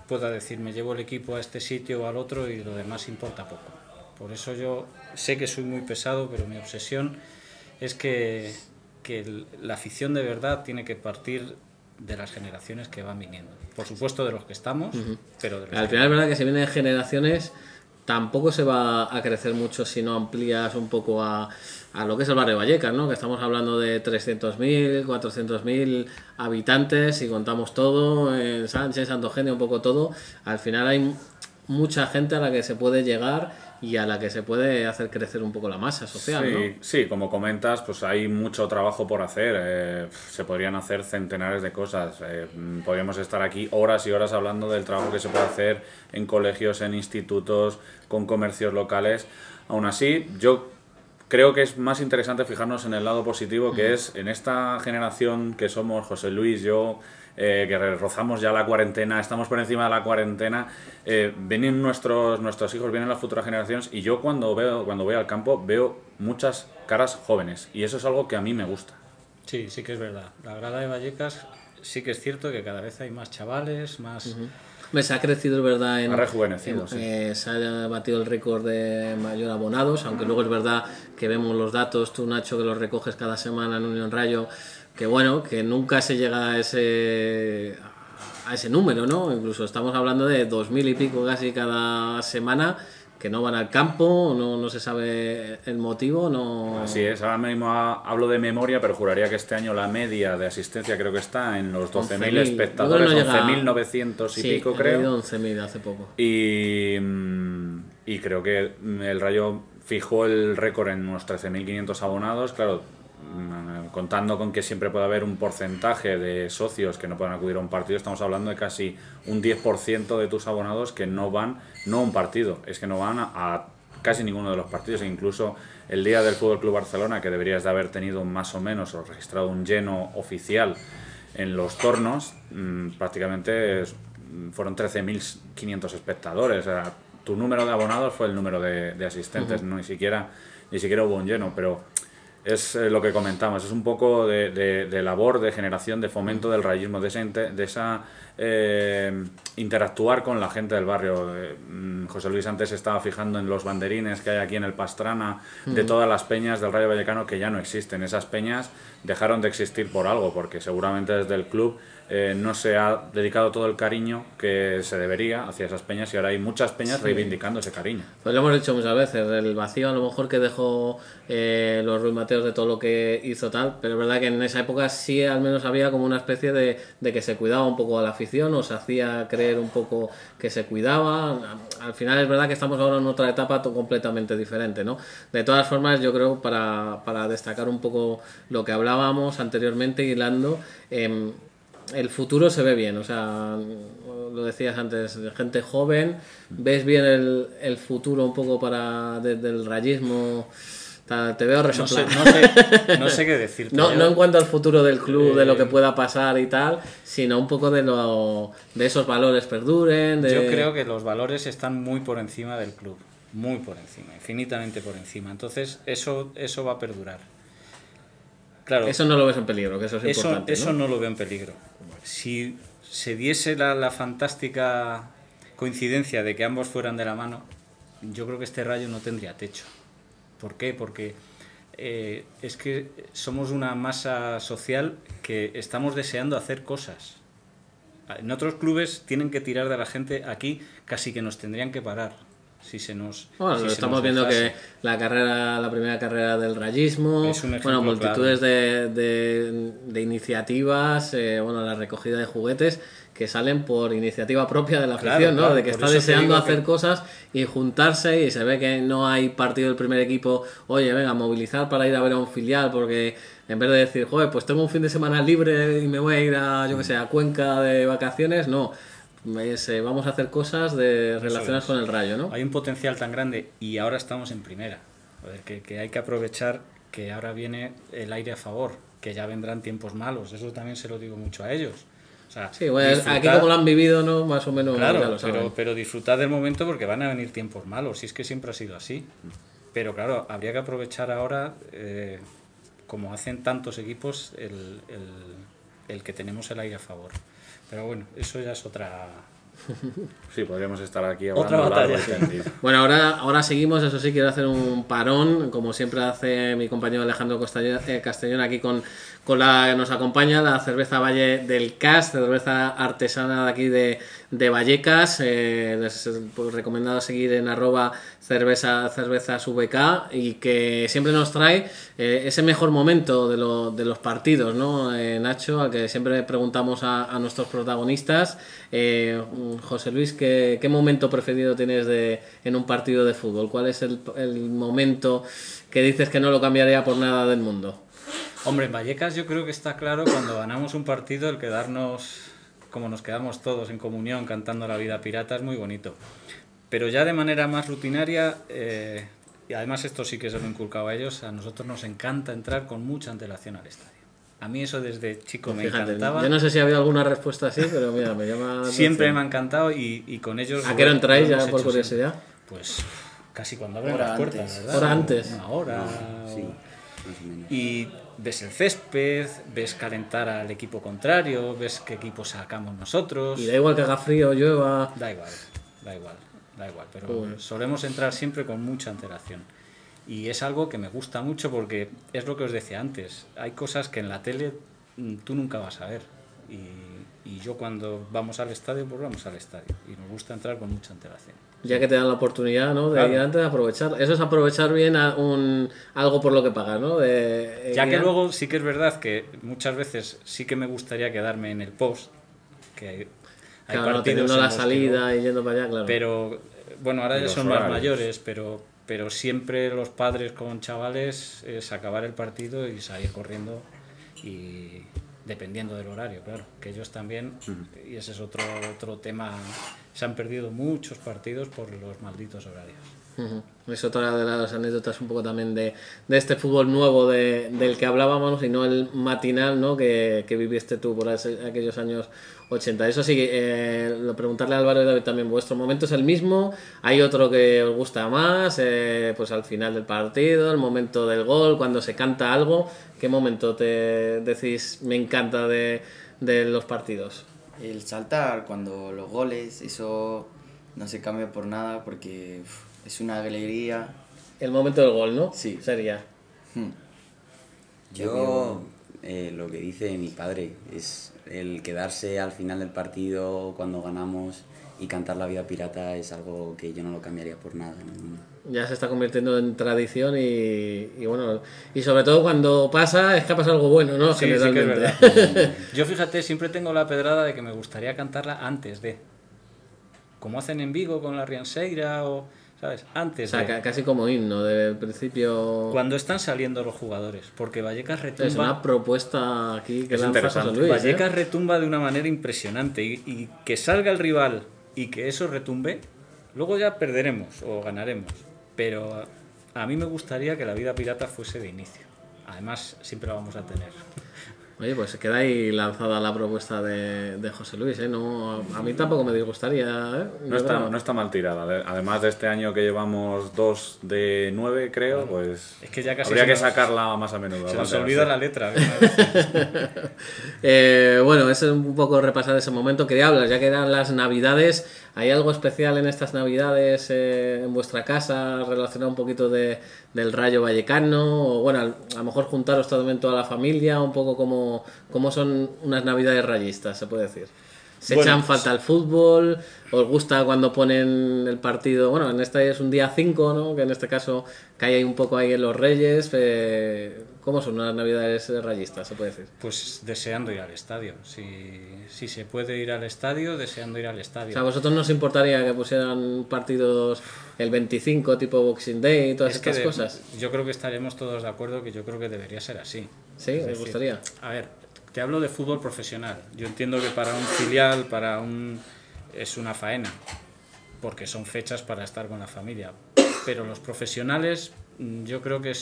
pueda decir, me llevo el equipo a este sitio o al otro y lo demás importa poco. Por eso yo sé que soy muy pesado, pero mi obsesión es que la afición de verdad tiene que partir de las generaciones que van viniendo. Por supuesto de los que estamos, pero de los al final es verdad que si vienen de generaciones tampoco se va a crecer mucho si no amplías un poco a lo que es el barrio Vallecas, ¿no? Que estamos hablando de 300.000, 400.000 habitantes, si contamos todo, en Sánchez, Santo Eugenio, un poco todo. Al final hay mucha gente a la que se puede llegar y a la que se puede hacer crecer un poco la masa social, sí, ¿no? Sí, como comentas, pues hay mucho trabajo por hacer. Se podrían hacer centenares de cosas. Podríamos estar aquí horas y horas hablando del trabajo que se puede hacer en colegios, en institutos, con comercios locales. Aún así, yo creo que es más interesante fijarnos en el lado positivo, que es en esta generación que somos José Luis, yo, que rozamos ya la cuarentena, estamos por encima de la cuarentena, vienen nuestros hijos, vienen las futuras generaciones, y yo cuando voy al campo veo muchas caras jóvenes, y eso es algo que a mí me gusta. Sí, sí que es verdad. La grada de Vallecas sí que es cierto que cada vez hay más chavales, más... Se ha crecido, es verdad, ha rejuvenecido, sí. Se ha batido el récord de mayor abonados, aunque luego es verdad que vemos los datos, tú, Nacho, que los recoges cada semana en Unión Rayo, que bueno, que nunca se llega a ese número, ¿no? Incluso estamos hablando de 2.000 y pico casi cada semana, que no van al campo, no se sabe el motivo, no... Así es, ahora mismo hablo de memoria, pero juraría que este año la media de asistencia creo que está en los 12.000 espectadores, 11.900 y pico creo. 11.000 hace poco. Y creo que el Rayo fijó el récord en unos 13.500 abonados, claro, contando con que siempre puede haber un porcentaje de socios que no puedan acudir a un partido, estamos hablando de casi un 10% de tus abonados que no van, no a un partido, es que no van a casi ninguno de los partidos. E incluso el día del Fútbol Club Barcelona, que deberías de haber tenido más o menos o registrado un lleno oficial en los tornos, prácticamente fueron 13.500 espectadores. O sea, tu número de abonados fue el número de asistentes, ni siquiera hubo un lleno, pero es lo que comentamos, es un poco de labor, de generación, de fomento del rayismo, de esa interactuar con la gente del barrio. José Luis antes estaba fijando en los banderines que hay aquí en el Pastrana, de todas las peñas del Rayo Vallecano que ya no existen. Esas peñas dejaron de existir por algo, porque seguramente desde el club no se ha dedicado todo el cariño que se debería hacia esas peñas, y ahora hay muchas peñas reivindicando ese cariño. Pues lo hemos dicho muchas veces, el vacío a lo mejor que dejó los Ruiz Mateos de todo lo que hizo tal, pero es verdad que en esa época sí al menos había como una especie de que se cuidaba un poco a la afición, o se hacía creer un poco que se cuidaba. Al final es verdad que estamos ahora en otra etapa completamente diferente, ¿no? De todas formas, yo creo, para destacar un poco lo que hablábamos anteriormente, hilando, el futuro se ve bien, o sea, lo decías antes, gente joven, ves bien el futuro un poco del rayismo. Te veo resoplar. No sé qué decirte. No en cuanto al futuro del club, de lo que pueda pasar y tal, sino un poco de esos valores perduren. Yo creo que los valores están muy por encima del club, muy por encima, infinitamente por encima. Entonces eso va a perdurar. Claro, eso no lo ves en peligro, que eso es importante. Eso no lo veo en peligro. Si se diese la fantástica coincidencia de que ambos fueran de la mano, yo creo que este Rayo no tendría techo. ¿Por qué? Porque es que somos una masa social que estamos deseando hacer cosas. En otros clubes tienen que tirar de la gente, aquí casi que nos tendrían que parar. Estamos viendo que la primera carrera del rayismo, multitudes claro. de iniciativas, la recogida de juguetes que salen por iniciativa propia de la afición, ¿no? De que está deseando hacer cosas y juntarse, y se ve que no hay partido del primer equipo, oye, venga, movilizar para ir a ver a un filial, porque en vez de decir, joder, pues tengo un fin de semana libre y me voy a ir a Cuenca de vacaciones, no. Vamos a hacer cosas relacionadas con el Rayo, ¿no? Hay un potencial tan grande y ahora estamos en primera. Joder, que hay que aprovechar que ahora viene el aire a favor, que ya vendrán tiempos malos. Eso también se lo digo mucho a ellos. O sea, sí, bueno, aquí como lo han vivido, ¿no? Más o menos. Claro, ya lo saben. pero disfrutad del momento, porque van a venir tiempos malos. Si es que siempre ha sido así. Pero claro, habría que aprovechar ahora, como hacen tantos equipos, el que tenemos el aire a favor. Pero bueno, eso ya es otra... Sí, podríamos estar aquí hablando. Otra batalla. Bueno, ahora seguimos, eso sí, quiero hacer un parón, como siempre hace mi compañero Alejandro Castellón aquí con la que nos acompaña, la cerveza Valle del Cas, cerveza artesana de aquí de Vallecas. Les recomendado seguir en @cervezas VK, y que siempre nos trae ese mejor momento de los partidos, ¿no? Nacho, al que siempre preguntamos a nuestros protagonistas. José Luis, ¿qué momento preferido tienes en un partido de fútbol? ¿Cuál es el momento que dices que no lo cambiaría por nada del mundo? Hombre, en Vallecas yo creo que está claro cuando ganamos un partido, el quedarnos como nos quedamos todos en comunión cantando La Vida Pirata es muy bonito. Pero ya de manera más rutinaria, y además esto sí que se lo he inculcado a ellos, a nosotros nos encanta entrar con mucha antelación al estadio. A mí eso desde chico me encantaba. Yo no sé si ha habido alguna respuesta así, pero mira, me llama... Siempre me ha encantado, y con ellos... ¿A qué hora entráis ya, por curiosidad? Pues casi cuando abren las puertas, ¿verdad? ¿Hora antes? Una hora. Sí, más o menos. Y ves el césped, ves calentar al equipo contrario, ves qué equipo sacamos nosotros... Y da igual que haga frío o llueva... Da igual, pero solemos entrar siempre con mucha antelación. Y es algo que me gusta mucho, porque es lo que os decía antes, hay cosas que en la tele tú nunca vas a ver, y yo cuando vamos al estadio, pues vamos al estadio, y nos gusta entrar con mucha antelación. ya que te dan la oportunidad, ¿no? De ir antes, de aprovechar. Eso es aprovechar bien algo por lo que pagas, ¿no? Ya que luego sí que es verdad que muchas veces sí que me gustaría quedarme en el post, que hay claro, partidos teniendo en la los que salida y yendo para allá, claro. Pero bueno, ahora ya Los son más horarios. mayores, pero siempre los padres con chavales es acabar el partido y salir corriendo, y dependiendo del horario, claro, que ellos también, y ese es otro tema, se han perdido muchos partidos por los malditos horarios. Es otra de las anécdotas un poco también de este fútbol nuevo del que hablábamos, y no el matinal, ¿no? que viviste tú por aquellos años 80. Eso sí, lo preguntarle a Álvaro y David también, ¿vuestro momento es el mismo? ¿Hay otro que os gusta más? Pues al final del partido, el momento del gol, cuando se canta algo, ¿qué momento te decís me encanta de los partidos? El saltar, cuando los goles, eso no se cambia por nada porque es una alegría. El momento del gol, ¿no? Sí. Sería. Yo, lo que dice mi padre es el quedarse al final del partido cuando ganamos y cantar La Vida Pirata es algo que yo no lo cambiaría por nada en el mundo. Ya se está convirtiendo en tradición y bueno, y sobre todo cuando pasa, es que ha pasado algo bueno, ¿no? Sí, sí que es Generalmente. verdad. Yo, fíjate, siempre tengo la pedrada de que me gustaría cantarla antes de, como hacen en Vigo con la Rianseira, o ¿sabes? O Antes sea, de, casi como himno, del principio. cuando están saliendo los jugadores, porque Vallecas Es retumba. una propuesta aquí que Es lanza interesante. José Luis. Vallecas retumba de una manera impresionante, y que salga el rival y que eso retumbe, luego ya perderemos o ganaremos, pero a mí me gustaría que La Vida Pirata fuese de inicio. Además, siempre la vamos a tener. Oye, pues se queda ahí lanzada la propuesta de José Luis, ¿eh? No, a mí tampoco me disgustaría, ¿eh? No está mal tirada. Además de este año que llevamos 2 de 9, creo, pues Es que ya casi habría se que nos- sacarla más a menudo. Se nos aparte, olvida sí. la letra. Bueno, ese es un poco repasar ese momento. Quería hablar, ya que eran las Navidades, ¿hay algo especial en estas Navidades en vuestra casa relacionado un poquito del Rayo Vallecano? O bueno, a lo mejor juntaros también toda la familia, un poco como son unas Navidades rayistas, se puede decir. ¿Se Bueno, echan falta el fútbol? ¿Os gusta cuando ponen el partido? Bueno, en este es un día 5, ¿no? Que en este caso cae ahí un poco ahí en los Reyes. ¿Cómo son unas Navidades rayistas, se puede decir? Pues deseando ir al estadio. Si se puede ir al estadio, deseando ir al O estadio. sea, ¿a vosotros no os importaría que pusieran partidos el 25, tipo Boxing Day y todas Es que estas cosas? yo creo que estaremos todos de acuerdo que yo creo que debería ser así. ¿Sí? Es ¿Os decir, gustaría? A ver, te hablo de fútbol profesional. Yo entiendo que para un filial, es una faena, porque son fechas para estar con la familia. Pero los profesionales, yo creo que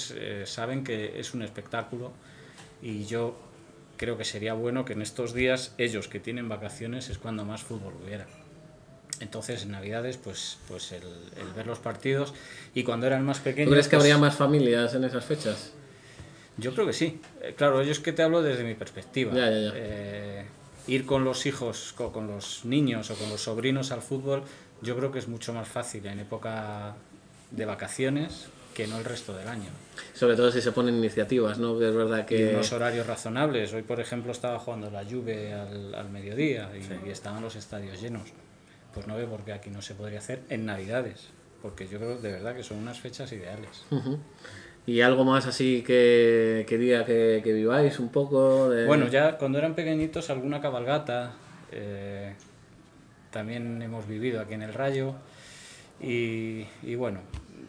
saben que es un espectáculo, y yo creo que sería bueno que en estos días, ellos que tienen vacaciones, es cuando más fútbol hubiera. Entonces, en Navidades, pues el ver los partidos, y cuando eran más pequeños... ¿Tú crees que pues, habría más familias en esas fechas? yo creo que sí. Claro, yo es que te hablo desde mi perspectiva. Ya. Ir con los hijos, con los niños o con los sobrinos al fútbol, yo creo que es mucho más fácil en época de vacaciones que no el resto del año. Sobre todo si se ponen iniciativas, ¿no? Que es verdad Y que... unos horarios razonables. Hoy, por ejemplo, estaba jugando la Juve al mediodía y estaban los estadios llenos. Pues no veo por qué aquí no se podría hacer en Navidades, porque yo creo de verdad que son unas fechas ideales. ¿Y algo más así que diga que viváis un poco? Bueno, ya cuando eran pequeñitos, alguna cabalgata también hemos vivido aquí en el Rayo, y bueno,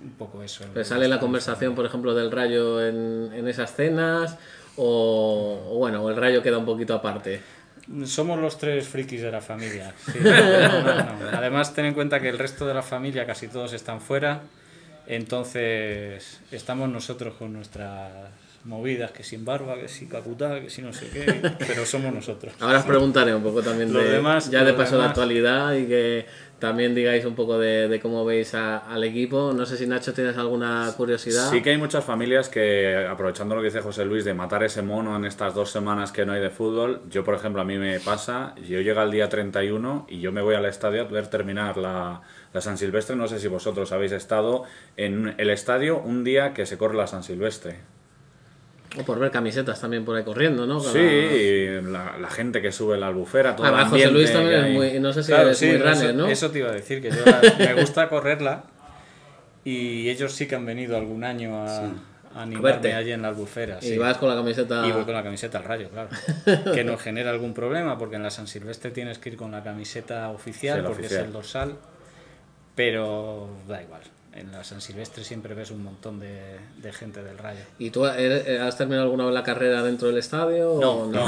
un poco eso. ¿Pero sale la conversación, por ejemplo, del Rayo en esas cenas? O bueno, o el Rayo queda un poquito aparte. Somos los 3 frikis de la familia. Sí, no. Además, ten en cuenta que el resto de la familia, casi todos están fuera. Entonces, estamos nosotros con nuestras movidas, que sin barba, que sin Calcuta, que si no sé qué, pero somos nosotros. Ahora os preguntaré un poco también Los demás- ya de los paso de demás- actualidad, y que también digáis un poco de cómo veis al equipo. No sé si, Nacho, tienes alguna curiosidad. Sí que hay muchas familias que, aprovechando lo que dice José Luis, de matar ese mono en estas 2 semanas que no hay de fútbol, yo, por ejemplo, a mí me pasa, yo llego el día 31 y yo me voy al estadio a ver terminar la San Silvestre. No sé si vosotros habéis estado en el estadio un día que se corre la San Silvestre. O por ver camisetas también por ahí corriendo, ¿no? Sí, y la gente que sube la Albufera, todo el Además, José ambiente Luis también que es hay. muy... No sé si Claro, eres sí, muy no, runner, ¿no? eso te iba a decir, que yo me gusta correrla y ellos sí que han venido algún año a verte. animarme allí en la Albufera. Y Sí. vas con la camiseta... Y voy con la camiseta al Rayo, claro. Que nos genera algún problema, porque en la San Silvestre tienes que ir con la camiseta oficial, Sí, la porque oficial. es el dorsal, pero da igual. En la San Silvestre siempre ves un montón de gente del Rayo. ¿Y tú has terminado alguna vez la carrera dentro del estadio? No, o no.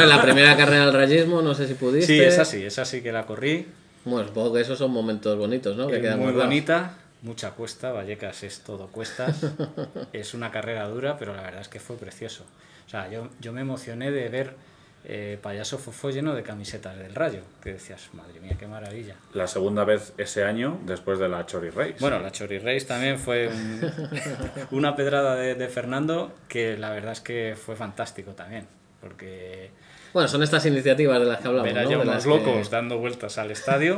La primera carrera del rayismo, no sé si pudiste. Sí, esa sí que la corrí. Bueno, supongo que esos son momentos bonitos, ¿no? Que Es quedan muy guardados. bonita, mucha cuesta, Vallecas es todo cuestas. Es una carrera dura, pero la verdad es que fue precioso. O sea, yo me emocioné de ver Payaso Fofó lleno de camisetas del Rayo, que decías, madre mía, qué maravilla. La segunda vez ese año, después de la Chori Race. Bueno, la Chori Race también fue una pedrada de Fernando, que la verdad es que fue fantástico también, porque Bueno, son estas iniciativas de las que hablamos, ver allá ¿no? De unos las locos que... dando vueltas al estadio,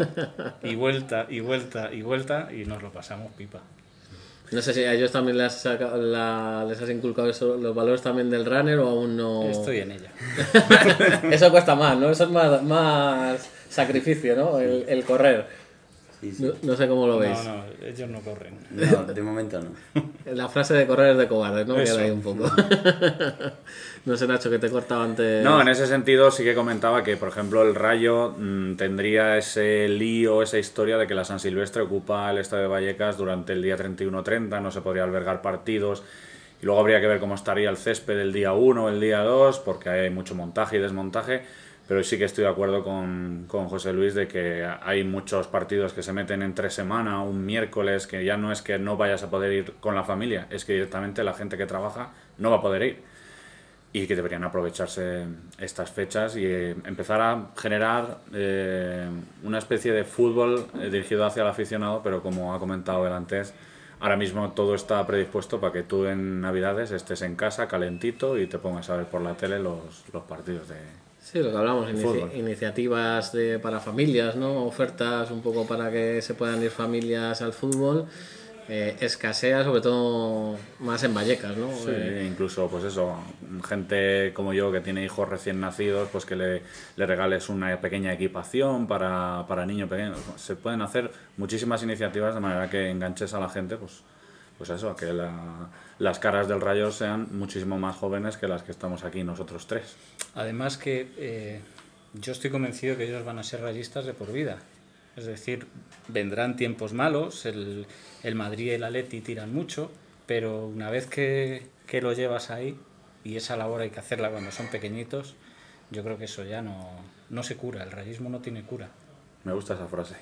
y vuelta, y vuelta, y vuelta, y nos lo pasamos pipa. No sé si a ellos también les has inculcado los valores también del runner o aún no... Estoy en ella. Eso cuesta más, ¿no? Eso es más sacrificio, ¿no? El correr. Sí, sí. No sé cómo lo veis. No, ellos no corren. No, de momento no. La frase de correr es de cobardes, ¿no? Eso. Queda ahí un poco. No sé, Nacho, que te he cortado antes. No, en ese sentido sí que comentaba que, por ejemplo, el Rayo tendría ese lío, esa historia de que la San Silvestre ocupa el Estadio de Vallecas durante el día 31-30, no se podría albergar partidos, y luego habría que ver cómo estaría el césped el día 1 o el día 2, porque hay mucho montaje y desmontaje, pero sí que estoy de acuerdo con José Luis de que hay muchos partidos que se meten entre semana, un miércoles, que ya no es que no vayas a poder ir con la familia, es que directamente la gente que trabaja no va a poder ir. Y que deberían aprovecharse estas fechas y empezar a generar una especie de fútbol dirigido hacia el aficionado, pero como ha comentado él antes, ahora mismo todo está predispuesto para que tú en Navidades estés en casa calentito y te pongas a ver por la tele los partidos de... Sí, lo que hablamos, fútbol. iniciativas para familias, ¿no? Ofertas un poco para que se puedan ir familias al fútbol. Escasea sobre todo más en Vallecas, ¿no? Sí, incluso pues eso, gente como yo que tiene hijos recién nacidos, pues que le regales una pequeña equipación para niños pequeños. Se pueden hacer muchísimas iniciativas de manera que enganches a la gente, pues eso, a que las caras del Rayo sean muchísimo más jóvenes que las que estamos aquí nosotros tres. Además que yo estoy convencido que ellos van a ser rayistas de por vida. Es decir, vendrán tiempos malos, el Madrid y el Atleti tiran mucho, pero una vez que lo llevas ahí, y esa labor hay que hacerla cuando son pequeñitos, yo creo que eso ya no se cura, el rayismo no tiene cura. Me gusta esa frase.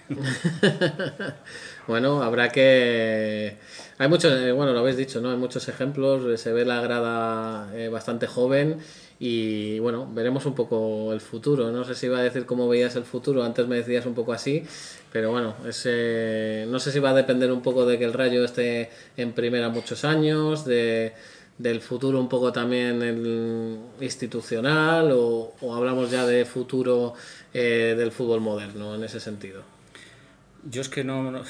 Bueno, habrá que... Hay muchos, bueno, lo habéis dicho, ¿no? Hay muchos ejemplos, se ve la grada bastante joven y, bueno, veremos un poco el futuro. No sé si iba a decir cómo veías el futuro, antes me decías un poco así, pero bueno, no sé si va a depender un poco de que el Rayo esté en primera muchos años, del futuro un poco también institucional o hablamos ya de futuro del fútbol moderno en ese sentido. Yo es que no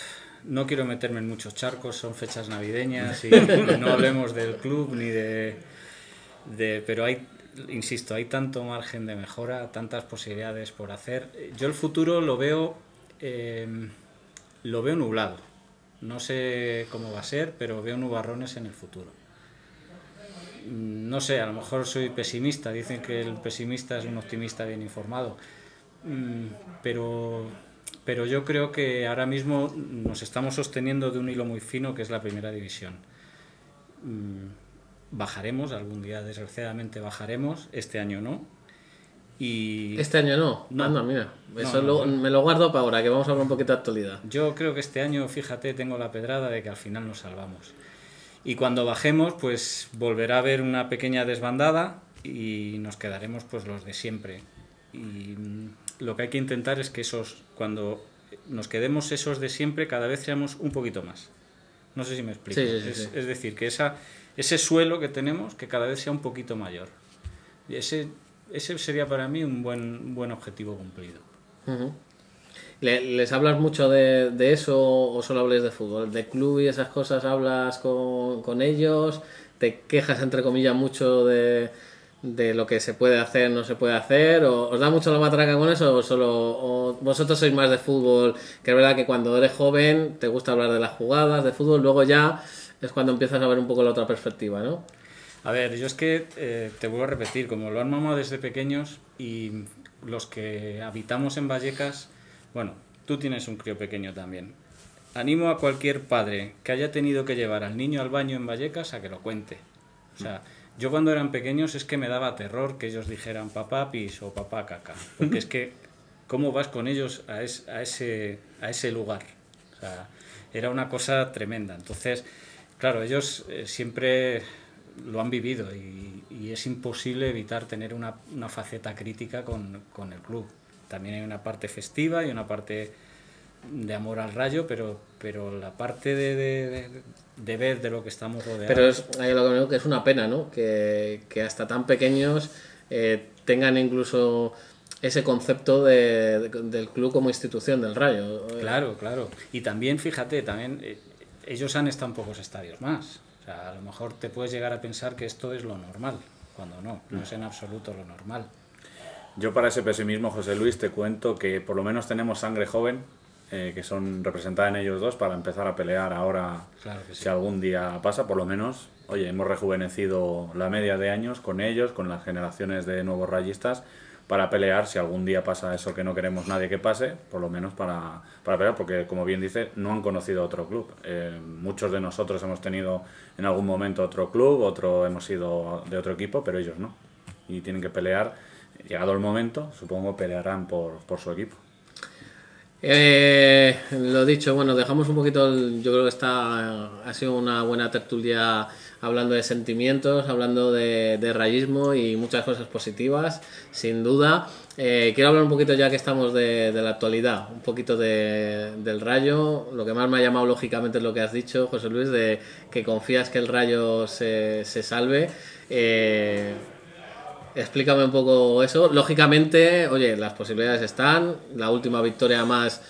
quiero meterme en muchos charcos, son fechas navideñas y no hablemos del club ni pero insisto, hay tanto margen de mejora, tantas posibilidades por hacer. Yo el futuro lo veo nublado. No sé cómo va a ser, pero veo nubarrones en el futuro. No sé, a lo mejor soy pesimista, dicen que el pesimista es un optimista bien informado, pero yo creo que ahora mismo nos estamos sosteniendo de un hilo muy fino que es la primera división. Bajaremos, algún día desgraciadamente bajaremos, este año no. Y ¿Este año no? No. Anda, mira, eso No. me lo guardo para ahora, que vamos a hablar un poquito de actualidad. yo creo que este año, fíjate, tengo la pedrada de que al final nos salvamos. Y cuando bajemos, pues volverá a haber una pequeña desbandada y nos quedaremos pues los de siempre. Y lo que hay que intentar es que cuando nos quedemos esos de siempre, cada vez seamos un poquito más. No sé si me explico. Sí. Es decir, que ese suelo que tenemos, que cada vez sea un poquito mayor. Y ese sería para mí un buen objetivo cumplido. Uh-huh. ¿Les hablas mucho de eso o solo hablas de fútbol? ¿De club y esas cosas hablas con ellos? te quejas, entre comillas, mucho de lo que se puede hacer, no se puede hacer, o os da mucho la matraca con eso, o vosotros sois más de fútbol, que es verdad que cuando eres joven te gusta hablar de las jugadas, de fútbol, luego ya es cuando empiezas a ver un poco la otra perspectiva, ¿no? A ver, yo es que te vuelvo a repetir, como lo han mamado desde pequeños y los que habitamos en Vallecas, bueno, tú tienes un crío pequeño también. Animo a cualquier padre que haya tenido que llevar al niño al baño en Vallecas a que lo cuente. O sea, yo cuando eran pequeños es que me daba terror que ellos dijeran papá pis o papá caca, porque es que ¿cómo vas con ellos a ese lugar? O sea, era una cosa tremenda. Entonces, claro, ellos siempre lo han vivido y es imposible evitar tener una faceta crítica con el club. También hay una parte festiva y una parte de amor al Rayo, pero la parte de ver de lo que estamos rodeados... Pero hay lo que digo que es una pena, ¿no? Que hasta tan pequeños tengan incluso ese concepto del club como institución del Rayo. Claro. Y también, fíjate, ellos han estado en pocos estadios más. O sea, a lo mejor te puedes llegar a pensar que esto es lo normal, cuando no es en absoluto lo normal. Yo para ese pesimismo, José Luis, te cuento que por lo menos tenemos sangre joven, que son representadas en ellos dos, para empezar a pelear ahora, claro que sí. Si algún día pasa, por lo menos, oye, hemos rejuvenecido la media de años con ellos, con las generaciones de nuevos rayistas, para pelear, si algún día pasa eso que no queremos nadie que pase, por lo menos para pelear, porque como bien dice, no han conocido otro club. Muchos de nosotros hemos tenido en algún momento otro club, hemos sido de otro equipo, pero ellos no. Y tienen que pelear, llegado el momento, supongo pelearán por su equipo. Lo dicho, bueno, dejamos un poquito, yo creo que ha sido una buena tertulia hablando de sentimientos, hablando de rayismo y muchas cosas positivas, sin duda. Quiero hablar un poquito, ya que estamos de la actualidad, un poquito del Rayo. Lo que más me ha llamado lógicamente es lo que has dicho, José Luis, de que confías que el Rayo se salve. Explícame un poco eso. Lógicamente, oye, las posibilidades están. La última victoria más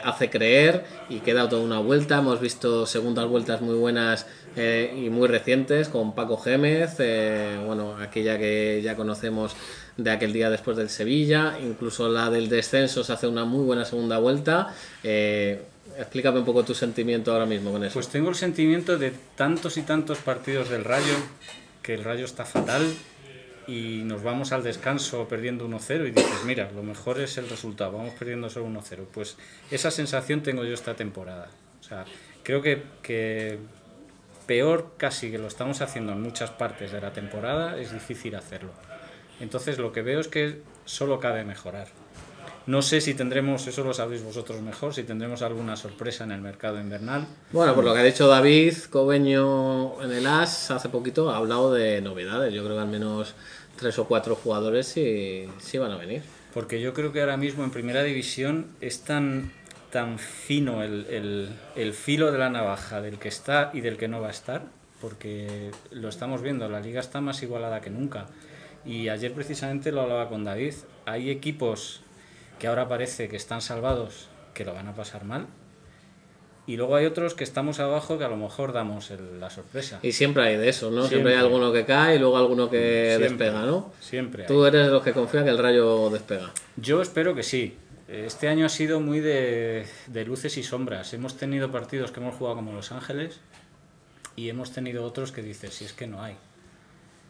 hace creer y queda toda una vuelta. Hemos visto segundas vueltas muy buenas y muy recientes con Paco Gémez, bueno, aquella que ya conocemos de aquel día después del Sevilla. Incluso la del descenso se hace una muy buena segunda vuelta. Explícame un poco tu sentimiento ahora mismo con eso. Pues tengo el sentimiento de tantos y tantos partidos del Rayo, que el Rayo está fatal, y nos vamos al descanso perdiendo 1-0 y dices, mira, lo mejor es el resultado, vamos perdiendo solo 1-0. Pues esa sensación tengo yo esta temporada. O sea, creo que peor casi que lo estamos haciendo en muchas partes de la temporada, es difícil hacerlo. Entonces lo que veo es que solo cabe mejorar. No sé si tendremos, eso lo sabéis vosotros mejor, si tendremos alguna sorpresa en el mercado invernal. Bueno, por lo que ha dicho David Cobeño en el AS hace poquito, ha hablado de novedades. Yo creo que al menos 3 o 4 jugadores sí van a venir. Porque yo creo que ahora mismo en Primera División es tan fino el filo de la navaja del que está y del que no va a estar, porque lo estamos viendo, la liga está más igualada que nunca. Y ayer precisamente lo hablaba con David, hay equipos que ahora parece que están salvados, que lo van a pasar mal, y luego hay otros que estamos abajo que a lo mejor damos la sorpresa. Y siempre hay de eso, ¿no? Siempre hay alguno que cae y luego alguno que despega, ¿no? Siempre hay. Tú eres de los que confía que el Rayo despega. Yo espero que sí. Este año ha sido muy de luces y sombras. Hemos tenido partidos que hemos jugado como Los Ángeles y hemos tenido otros que dices, si es que no hay.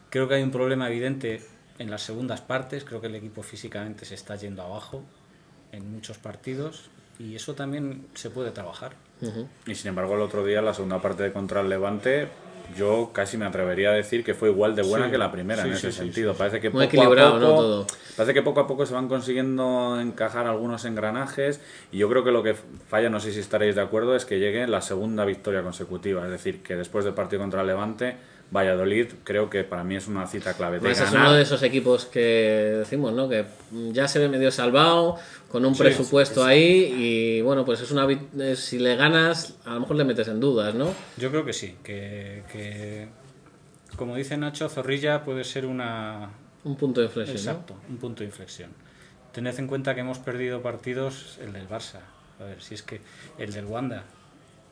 Creo que hay un problema evidente en las segundas partes. Creo que el equipo físicamente se está yendo abajo en muchos partidos y eso también se puede trabajar. Y sin embargo el otro día, la segunda parte contra el Levante, yo casi me atrevería a decir que fue igual de buena que la primera en ese sentido. Parece que muy equilibrado, ¿no? Todo. Parece que poco a poco se van consiguiendo encajar algunos engranajes y yo creo que lo que falla, no sé si estaréis de acuerdo, es que llegue la segunda victoria consecutiva. Es decir, que después del partido contra el Levante, Valladolid, creo que para mí es una cita clave. Ese es uno de esos equipos que decimos, ¿no? Que ya se ve medio salvado, con un presupuesto ahí y bueno, pues es si le ganas, a lo mejor le metes en dudas, ¿no? Yo creo que sí, que como dice Nacho, Zorrilla puede ser un punto de inflexión. Exacto, ¿no? Un punto de inflexión. Tened en cuenta que hemos perdido partidos, el del Barça, a ver, si es que el del Wanda,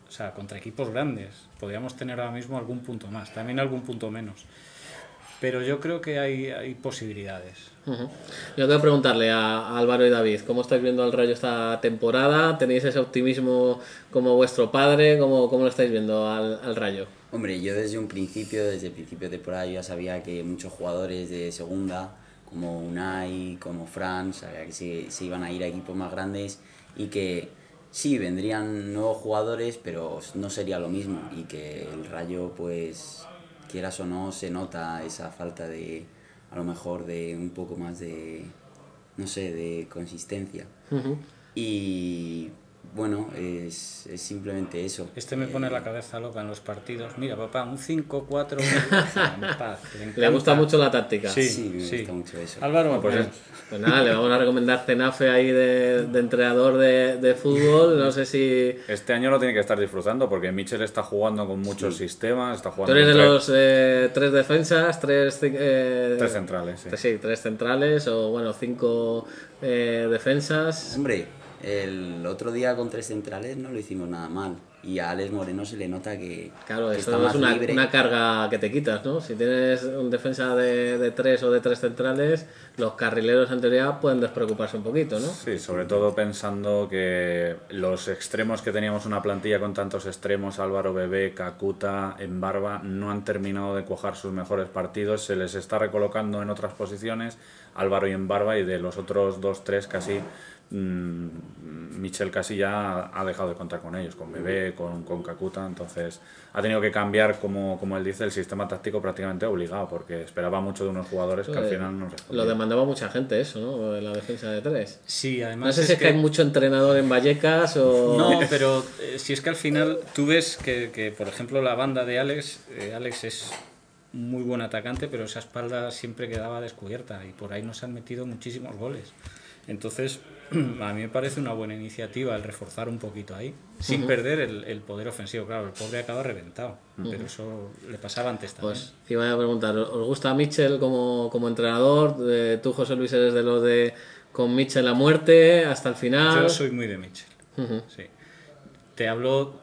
o sea, contra equipos grandes. Podríamos tener ahora mismo algún punto más, también algún punto menos. Pero yo creo que hay posibilidades. Yo quiero preguntarle a Álvaro y David, ¿cómo estáis viendo al Rayo esta temporada? ¿Tenéis ese optimismo como vuestro padre? ¿Cómo lo estáis viendo al Rayo? Hombre, yo desde el principio de temporada, yo ya sabía que muchos jugadores de segunda, como Unai, como Fran, sabía que se iban a ir a equipos más grandes y que sí, vendrían nuevos jugadores, pero no sería lo mismo, y que el Rayo, pues, quieras o no, se nota esa falta de, a lo mejor, de un poco más de, no sé, de consistencia. Y bueno, es simplemente eso. Me pone la cabeza loca en los partidos. Mira, papá, un 5-4, en paz. Le gusta mucho la táctica. Sí, me gusta mucho eso. Álvaro, pues nada, le vamos a recomendar Cenafe ahí de entrenador de fútbol. No sé si... Este año lo tiene que estar disfrutando porque Michel está jugando con muchos sistemas. Está jugando Tú eres de los 3 defensas, 3 centrales, sí. Sí, 3 centrales o bueno, 5 defensas. Hombre, el otro día con 3 centrales no lo hicimos nada mal. Y a Alex Moreno se le nota que, claro, que eso está más es libre. una carga que te quitas, ¿no? Si tienes un defensa de 3 o de 3 centrales, los carrileros en teoría pueden despreocuparse un poquito, ¿no? Sí, sobre todo pensando que los extremos que teníamos una plantilla con tantos extremos, Álvaro Bebé, Kakuta, Embarba, no han terminado de cuajar sus mejores partidos, se les está recolocando en otras posiciones, Álvaro y Embarba, y de los otros 2-3 casi... Michel casi ya ha dejado de contar con ellos, con Bebé, con Kakuta, entonces ha tenido que cambiar, como él dice, el sistema táctico prácticamente obligado, porque esperaba mucho de unos jugadores que al final no respondían. Lo demandaba mucha gente eso, ¿no? La defensa de 3. Sí, además no sé si es que hay mucho entrenador en Vallecas o... No, pero si es que al final tú ves que por ejemplo, la banda de Alex es muy buen atacante, pero esa espalda siempre quedaba descubierta y por ahí nos han metido muchísimos goles. Entonces, a mí me parece una buena iniciativa el reforzar un poquito ahí, sin perder el poder ofensivo. Claro, el pobre acaba reventado, pero eso le pasaba antes también. Pues te iba a preguntar, ¿os gusta Michel como entrenador? Tú, José Luis, eres de los de con Michel a muerte hasta el final. Yo soy muy de Michel, sí. Te hablo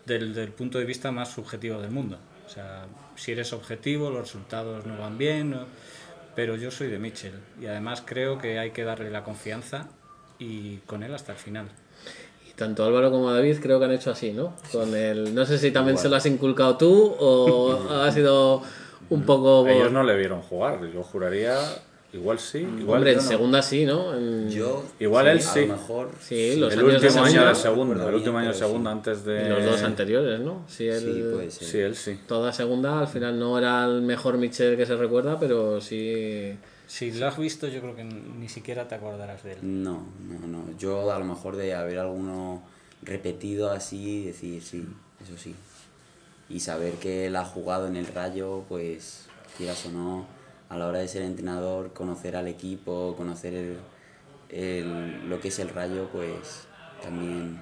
del punto de vista más subjetivo del mundo. O sea, si eres objetivo, los resultados no van bien, pero yo soy de Michel y además creo que hay que darle la confianza y con él hasta el final. Y tanto Álvaro como David creo que han hecho así, ¿no? Con el, no sé si también se lo has inculcado tú o ha sido un poco... Ellos no le vieron jugar, yo juraría... Igual sí, igual hombre, en no. Segunda sí, ¿no? Igual él sí. A lo mejor sí, los el años último de año de segunda, segunda, el último año de segunda antes de... y los 2 anteriores, ¿no? Sí, puede ser. Sí, él sí. Toda segunda, al final no era el mejor Michel que se recuerda, pero sí... Si lo has visto, yo creo que ni siquiera te acordarás de él. No. Yo a lo mejor de haber alguno repetido así, decir sí, eso sí. Y saber que él ha jugado en el Rayo, pues quieras o no, a la hora de ser entrenador, conocer al equipo, conocer lo que es el Rayo, pues también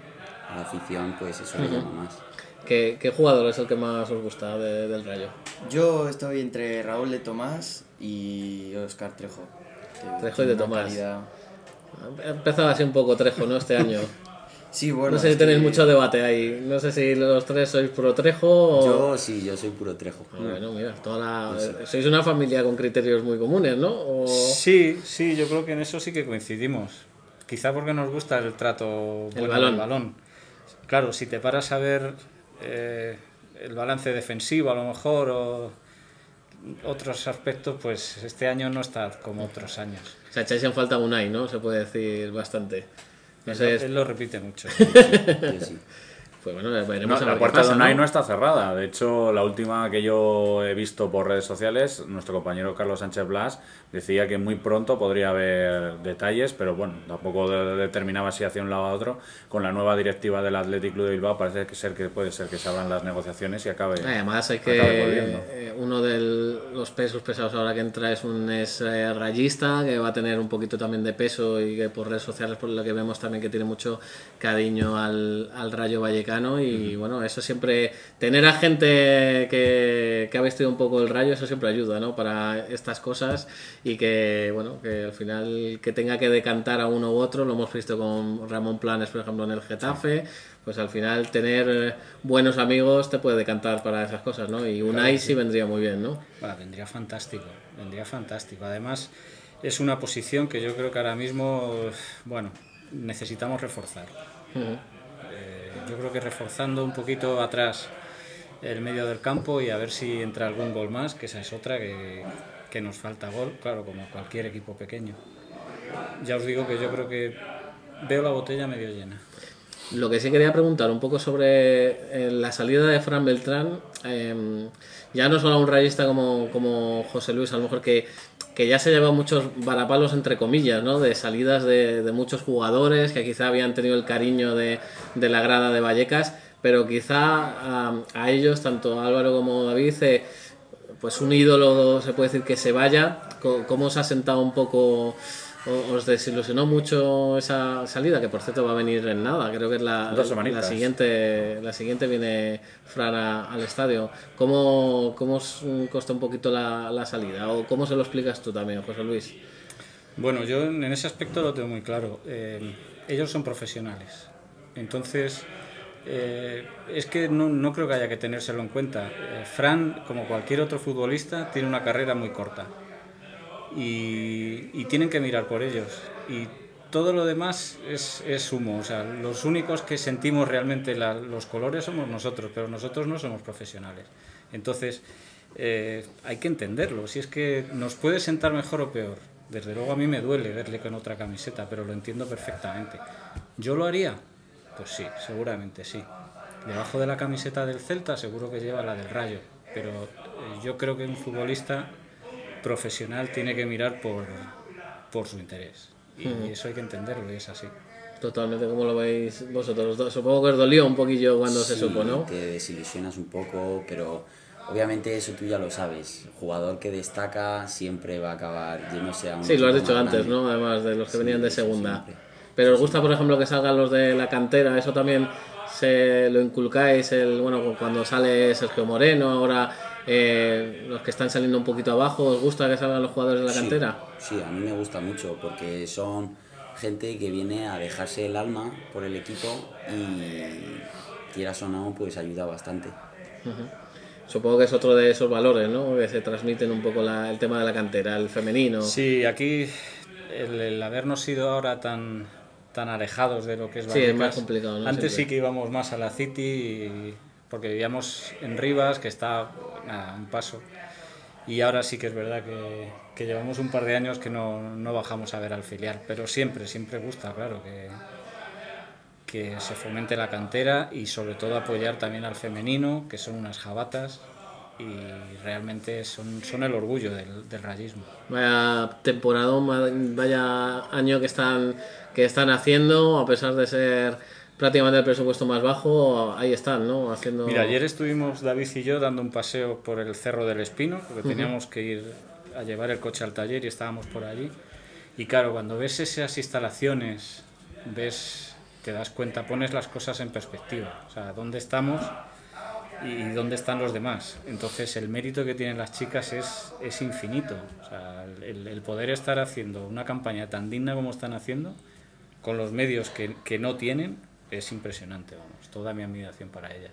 a la afición, pues eso le llama más. ¿Qué jugador es el que más os gusta del Rayo? Yo estoy entre Raúl de Tomás y Óscar Trejo. Trejo y de Tomás. Ha empezado así un poco Trejo, ¿no? Este año. Sí, bueno. No sé si tenéis mucho debate ahí. No sé si los 3 sois puro Trejo o... Yo soy puro Trejo. Bueno, mira, sois una familia con criterios muy comunes, ¿no? Sí, yo creo que en eso sí que coincidimos. Quizá porque nos gusta el trato del balón. Claro, si te paras a ver el balance defensivo a lo mejor o otros aspectos, pues este año no está como otros años. O sea, echáis en falta Unai, ¿no? Se puede decir bastante. Él lo repite mucho. Yo sí. Pues bueno, veremos a ver la qué puerta pasa, de Unai no está cerrada. De hecho, la última que yo he visto por redes sociales, nuestro compañero Carlos Sánchez Blas decía que muy pronto podría haber detalles, pero bueno, tampoco determinaba si hacia un lado a otro. Con la nueva directiva del Athletic Club de Bilbao parece que puede ser que se abran las negociaciones y acabe. Además hay que uno de los pesos pesados ahora que entra es un rayista que va a tener un poquito también de peso y que por redes sociales por lo que vemos también que tiene mucho cariño al Rayo Vallecano Vallecano y bueno, eso siempre, tener a gente que ha vestido un poco el Rayo, eso siempre ayuda, ¿no? Para estas cosas y que, bueno, que al final que tenga que decantar a uno u otro, lo hemos visto con Ramón Planes, por ejemplo, en el Getafe, pues al final tener buenos amigos te puede decantar para esas cosas, ¿no? Y Unai sí vendría muy bien, ¿no? Bueno, vendría fantástico, vendría fantástico. Además, es una posición que yo creo que ahora mismo, bueno, necesitamos reforzar. Yo creo que reforzando un poquito atrás el medio del campo y a ver si entra algún gol más, que esa es otra que nos falta gol, claro, como cualquier equipo pequeño. Ya os digo que yo creo que veo la botella medio llena. Lo que sí quería preguntar un poco sobre la salida de Fran Beltrán, ya no solo a un rayista como José Luis, a lo mejor que ya se lleva muchos varapalos entre comillas, ¿no? De salidas de muchos jugadores que quizá habían tenido el cariño de la grada de Vallecas, pero quizá a ellos, tanto a Álvaro como a David, pues un ídolo se puede decir que se vaya. ¿Cómo os ha sentado un poco? ¿Os desilusionó mucho esa salida? Que por cierto va a venir en nada, creo que es la siguiente viene Fran al estadio. ¿Cómo os costó un poquito la salida? ¿O cómo se lo explicas tú también, José Luis? Bueno, yo en ese aspecto lo tengo muy claro. Ellos son profesionales. Entonces, es que no creo que haya que tenérselo en cuenta. Fran, como cualquier otro futbolista, tiene una carrera muy corta. Y tienen que mirar por ellos. Y todo lo demás es humo. O sea, los únicos que sentimos realmente los colores somos nosotros, pero nosotros no somos profesionales. Entonces, hay que entenderlo. Si es que nos puede sentar mejor o peor. Desde luego a mí me duele verle con otra camiseta, pero lo entiendo perfectamente. ¿Yo lo haría? Pues sí, seguramente sí. Debajo de la camiseta del Celta seguro que lleva la del Rayo, pero yo creo que un futbolista profesional tiene que mirar por su interés. Y eso hay que entenderlo, y es así. Totalmente, ¿cómo lo veis vosotros dos? Supongo que os dolió un poquillo cuando se supo, ¿no? Te desilusionas un poco, pero obviamente eso tú ya lo sabes. El jugador que destaca siempre va a acabar yéndose a un... Sí, lo has dicho antes, ¿no? Además de los que venían de segunda. Pero os gusta, por ejemplo, que salgan los de la cantera, eso también se lo inculcáis, bueno, cuando sale Sergio Moreno, ahora los que están saliendo un poquito abajo, ¿os gusta que salgan los jugadores de la cantera? Sí, a mí me gusta mucho porque son gente que viene a dejarse el alma por el equipo y quieras o no, pues ayuda bastante. Supongo que es otro de esos valores, ¿no? Que se transmiten un poco el tema de la cantera, el femenino. Sí, aquí el habernos sido ahora tan alejados de lo que es Vallecas. Sí, es más complicado, ¿no? Antes Siempre. sí que íbamos más a la City porque vivíamos en Rivas, que está a un paso. Y ahora sí que es verdad que llevamos un par de años que no bajamos a ver al filial. Pero siempre gusta, claro, que se fomente la cantera y sobre todo apoyar también al femenino, que son unas jabatas y realmente son el orgullo del rayismo. Vaya temporadón, vaya año que están haciendo, a pesar de ser prácticamente el presupuesto más bajo, ahí están, ¿no? Haciendo... Mira, ayer estuvimos David y yo dando un paseo por el Cerro del Espino, porque teníamos que ir a llevar el coche al taller y estábamos por allí. Y claro, cuando ves esas instalaciones, te das cuenta, pones las cosas en perspectiva, o sea, dónde estamos y dónde están los demás. Entonces el mérito que tienen las chicas es infinito. O sea, el poder estar haciendo una campaña tan digna como están haciendo, con los medios que no tienen, es impresionante. Vamos, toda mi admiración para ellas.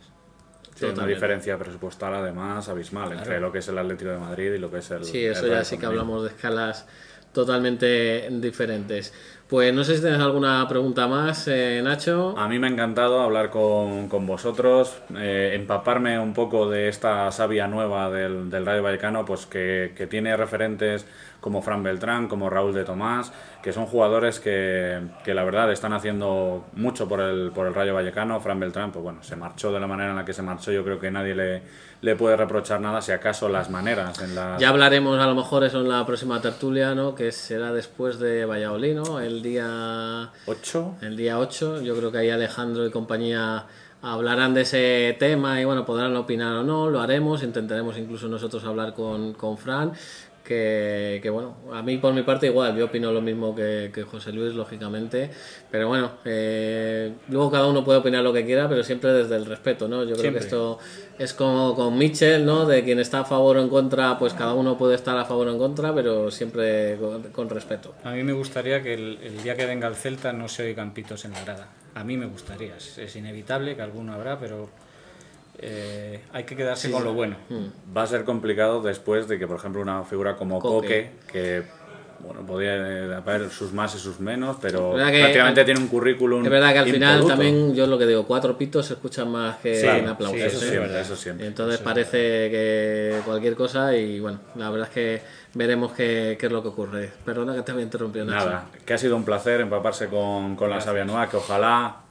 Sí, una diferencia presupuestal además abismal, claro, entre lo que es el Atlético de Madrid y lo que es el... Sí, eso ya sí que hablamos de escalas totalmente diferentes. Pues no sé si tienes alguna pregunta más, Nacho. A mí me ha encantado hablar con vosotros, empaparme un poco de esta savia nueva del Rayo Vallecano, pues que tiene referentes como Fran Beltrán, como Raúl de Tomás, que son jugadores que la verdad están haciendo mucho por el Rayo Vallecano. Fran Beltrán, pues bueno, se marchó de la manera en la que se marchó, yo creo que nadie le puede reprochar nada, si acaso las maneras. Ya hablaremos a lo mejor eso en la próxima tertulia, ¿no? Que será después de Valladolid, ¿no? El día 8. El día 8, yo creo que ahí Alejandro y compañía hablarán de ese tema y bueno, podrán opinar o no, lo haremos, intentaremos incluso nosotros hablar con Fran, que bueno, a mí por mi parte igual, yo opino lo mismo que José Luis, lógicamente, pero bueno, luego cada uno puede opinar lo que quiera, pero siempre desde el respeto, ¿no? Yo creo que esto es como con Mitchell, ¿no? De quien está a favor o en contra, pues cada uno puede estar a favor o en contra, pero siempre con respeto. A mí me gustaría que el día que venga el Celta no se oigan pitos en la grada. A mí me gustaría, es inevitable que alguno habrá, pero hay que quedarse con lo bueno. Va a ser complicado después de que, por ejemplo, una figura como Coque, que bueno, podría haber sus más y sus menos, pero prácticamente tiene un currículum. Es verdad que al final impoluto. también, yo lo que digo, 4 pitos se escuchan más que en aplausos. Sí, eso siempre. Entonces parece que cualquier cosa, y bueno, la verdad es que veremos qué es lo que ocurre. Perdona que te había interrumpido, Nacho. Nada, que ha sido un placer empaparse con la Savia Nueva, que ojalá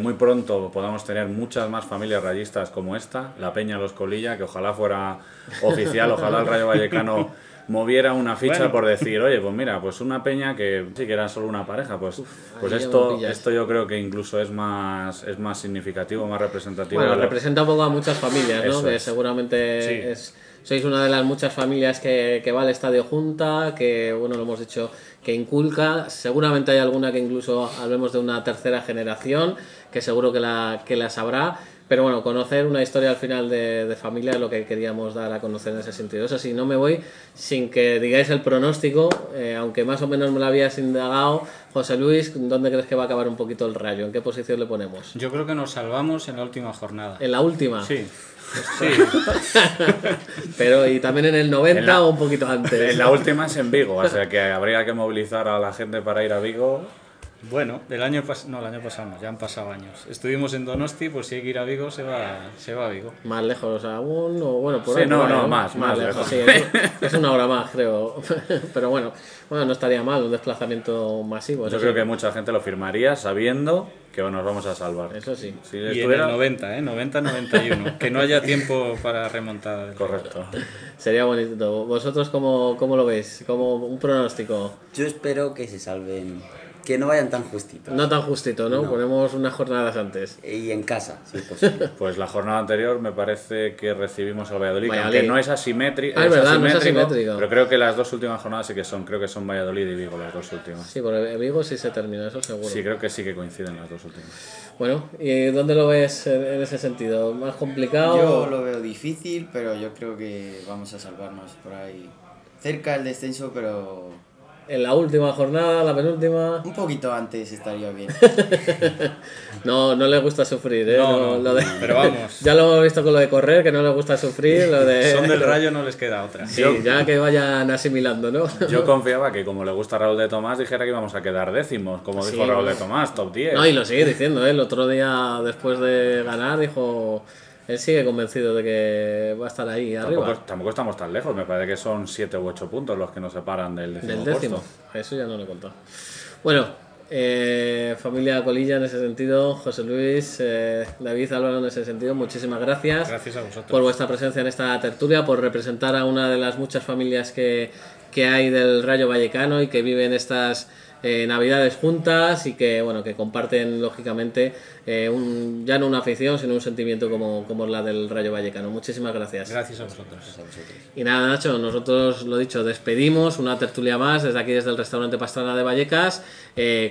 muy pronto podamos tener muchas más familias rayistas como esta, la Peña Los Colilla, que ojalá fuera oficial, ojalá el Rayo Vallecano moviera una ficha por decir, oye, pues mira, pues una peña que sí que era solo una pareja, pues esto yo creo que incluso es más significativo, más representativo. Bueno, representa un poco a muchas familias, ¿no? Que seguramente sois una de las muchas familias que va al estadio junta, que bueno, lo hemos dicho, que inculca. Seguramente hay alguna que incluso hablemos de una tercera generación, que seguro que la sabrá. Pero bueno, conocer una historia al final de familia es lo que queríamos dar a conocer en ese sentido. Eso sí, no me voy sin que digáis el pronóstico, aunque más o menos me lo habías indagado. José Luis, ¿dónde crees que va a acabar un poquito el Rayo? ¿En qué posición le ponemos? Yo creo que nos salvamos en la última jornada. ¿En la última? Sí. Pero ¿y también en el 90 o un poquito antes? En la última es en Vigo, o sea que habría que movilizar a la gente para ir a Vigo. Bueno, el año pasado no, ya han pasado años. Estuvimos en Donosti, pues si hay que ir a Vigo, se va a Vigo. Más lejos aún, o bueno, por sí, ahí. Más lejos. Sí, es una hora más, creo. Pero bueno, no estaría mal un desplazamiento masivo. Yo creo que mucha gente lo firmaría sabiendo que nos vamos a salvar. Eso sí. Si y en el 90-91, que no haya tiempo para remontar. Correcto. Sería bonito. ¿Vosotros cómo lo veis? ¿Como un pronóstico? Yo espero que se salven, que no vayan tan justitos. No tan justito, ¿no? Ponemos unas jornadas antes. Y en casa, si es posible. Pues la jornada anterior me parece que recibimos al Valladolid, que aunque no es asimétrico, es verdad, no es asimétrico. Pero creo que las dos últimas jornadas sí que son, creo que son Valladolid y Vigo las dos últimas. Sí, porque Vigo sí se termina, eso seguro. Sí, creo que sí que coinciden las dos últimas. Bueno, ¿y dónde lo ves en ese sentido? ¿Más complicado? Yo lo veo difícil, pero yo creo que vamos a salvarnos por ahí. Cerca del descenso, pero En la última jornada, la penúltima. un poquito antes estaría bien. No le gusta sufrir, ¿eh? No, pero vamos. Ya lo hemos visto con lo de correr, que no le gusta sufrir. Lo de... Son del Rayo, no les queda otra. Sí, ya que vayan asimilando, ¿no? Yo confiaba que, como le gusta a Raúl de Tomás, dijera que íbamos a quedar décimos, como dijo Raúl de Tomás, top 10. No, y lo sigue diciendo, ¿eh? El otro día, después de ganar, dijo... Él sigue convencido de que va a estar ahí arriba. Tampoco estamos tan lejos, me parece que son 7 u 8 puntos los que nos separan del décimo. Del décimo, eso ya no lo he contado. Bueno, familia Colilla en ese sentido, José Luis, David Álvaro en ese sentido, muchísimas gracias. Gracias a vosotros. Por vuestra presencia en esta tertulia, por representar a una de las muchas familias que hay del Rayo Vallecano y que viven estas navidades juntas y que bueno, que comparten lógicamente ya no una afición sino un sentimiento como la del Rayo Vallecano. Muchísimas gracias. Gracias a vosotros. Y nada, Nacho, nosotros lo dicho, despedimos una tertulia más desde aquí, desde el restaurante Pastrana de Vallecas,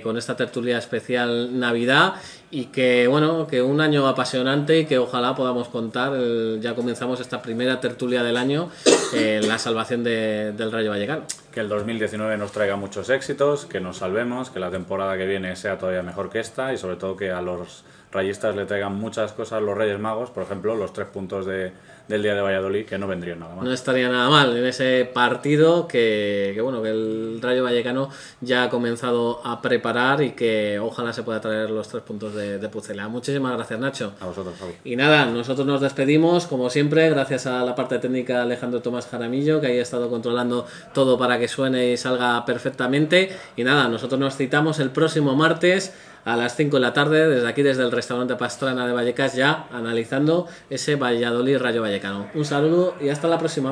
con esta tertulia especial Navidad, y que bueno, que un año apasionante y que ojalá podamos contar, ya comenzamos esta primera tertulia del año, la salvación del Rayo Vallecano. Que el 2019 nos traiga muchos éxitos, que nos salvemos, que la temporada que viene sea todavía mejor que esta y sobre todo que a los rayistas le traigan muchas cosas los Reyes Magos, por ejemplo, los 3 puntos del día de Valladolid, que no vendrían nada mal. No estaría nada mal en ese partido que bueno, que el Rayo Vallecano ya ha comenzado a preparar y que ojalá se pueda traer los 3 puntos de Pucela. Muchísimas gracias, Nacho. A vosotros, Javi. Y nada, nosotros nos despedimos, como siempre, gracias a la parte técnica Alejandro Tomás Jaramillo, que ahí ha estado controlando todo para que suene y salga perfectamente. Y nada, nosotros nos citamos el próximo martes a las 5 de la tarde, desde aquí, desde el restaurante Pastrana de Vallecas, ya analizando ese Valladolid Rayo Vallecano. Un saludo y hasta la próxima.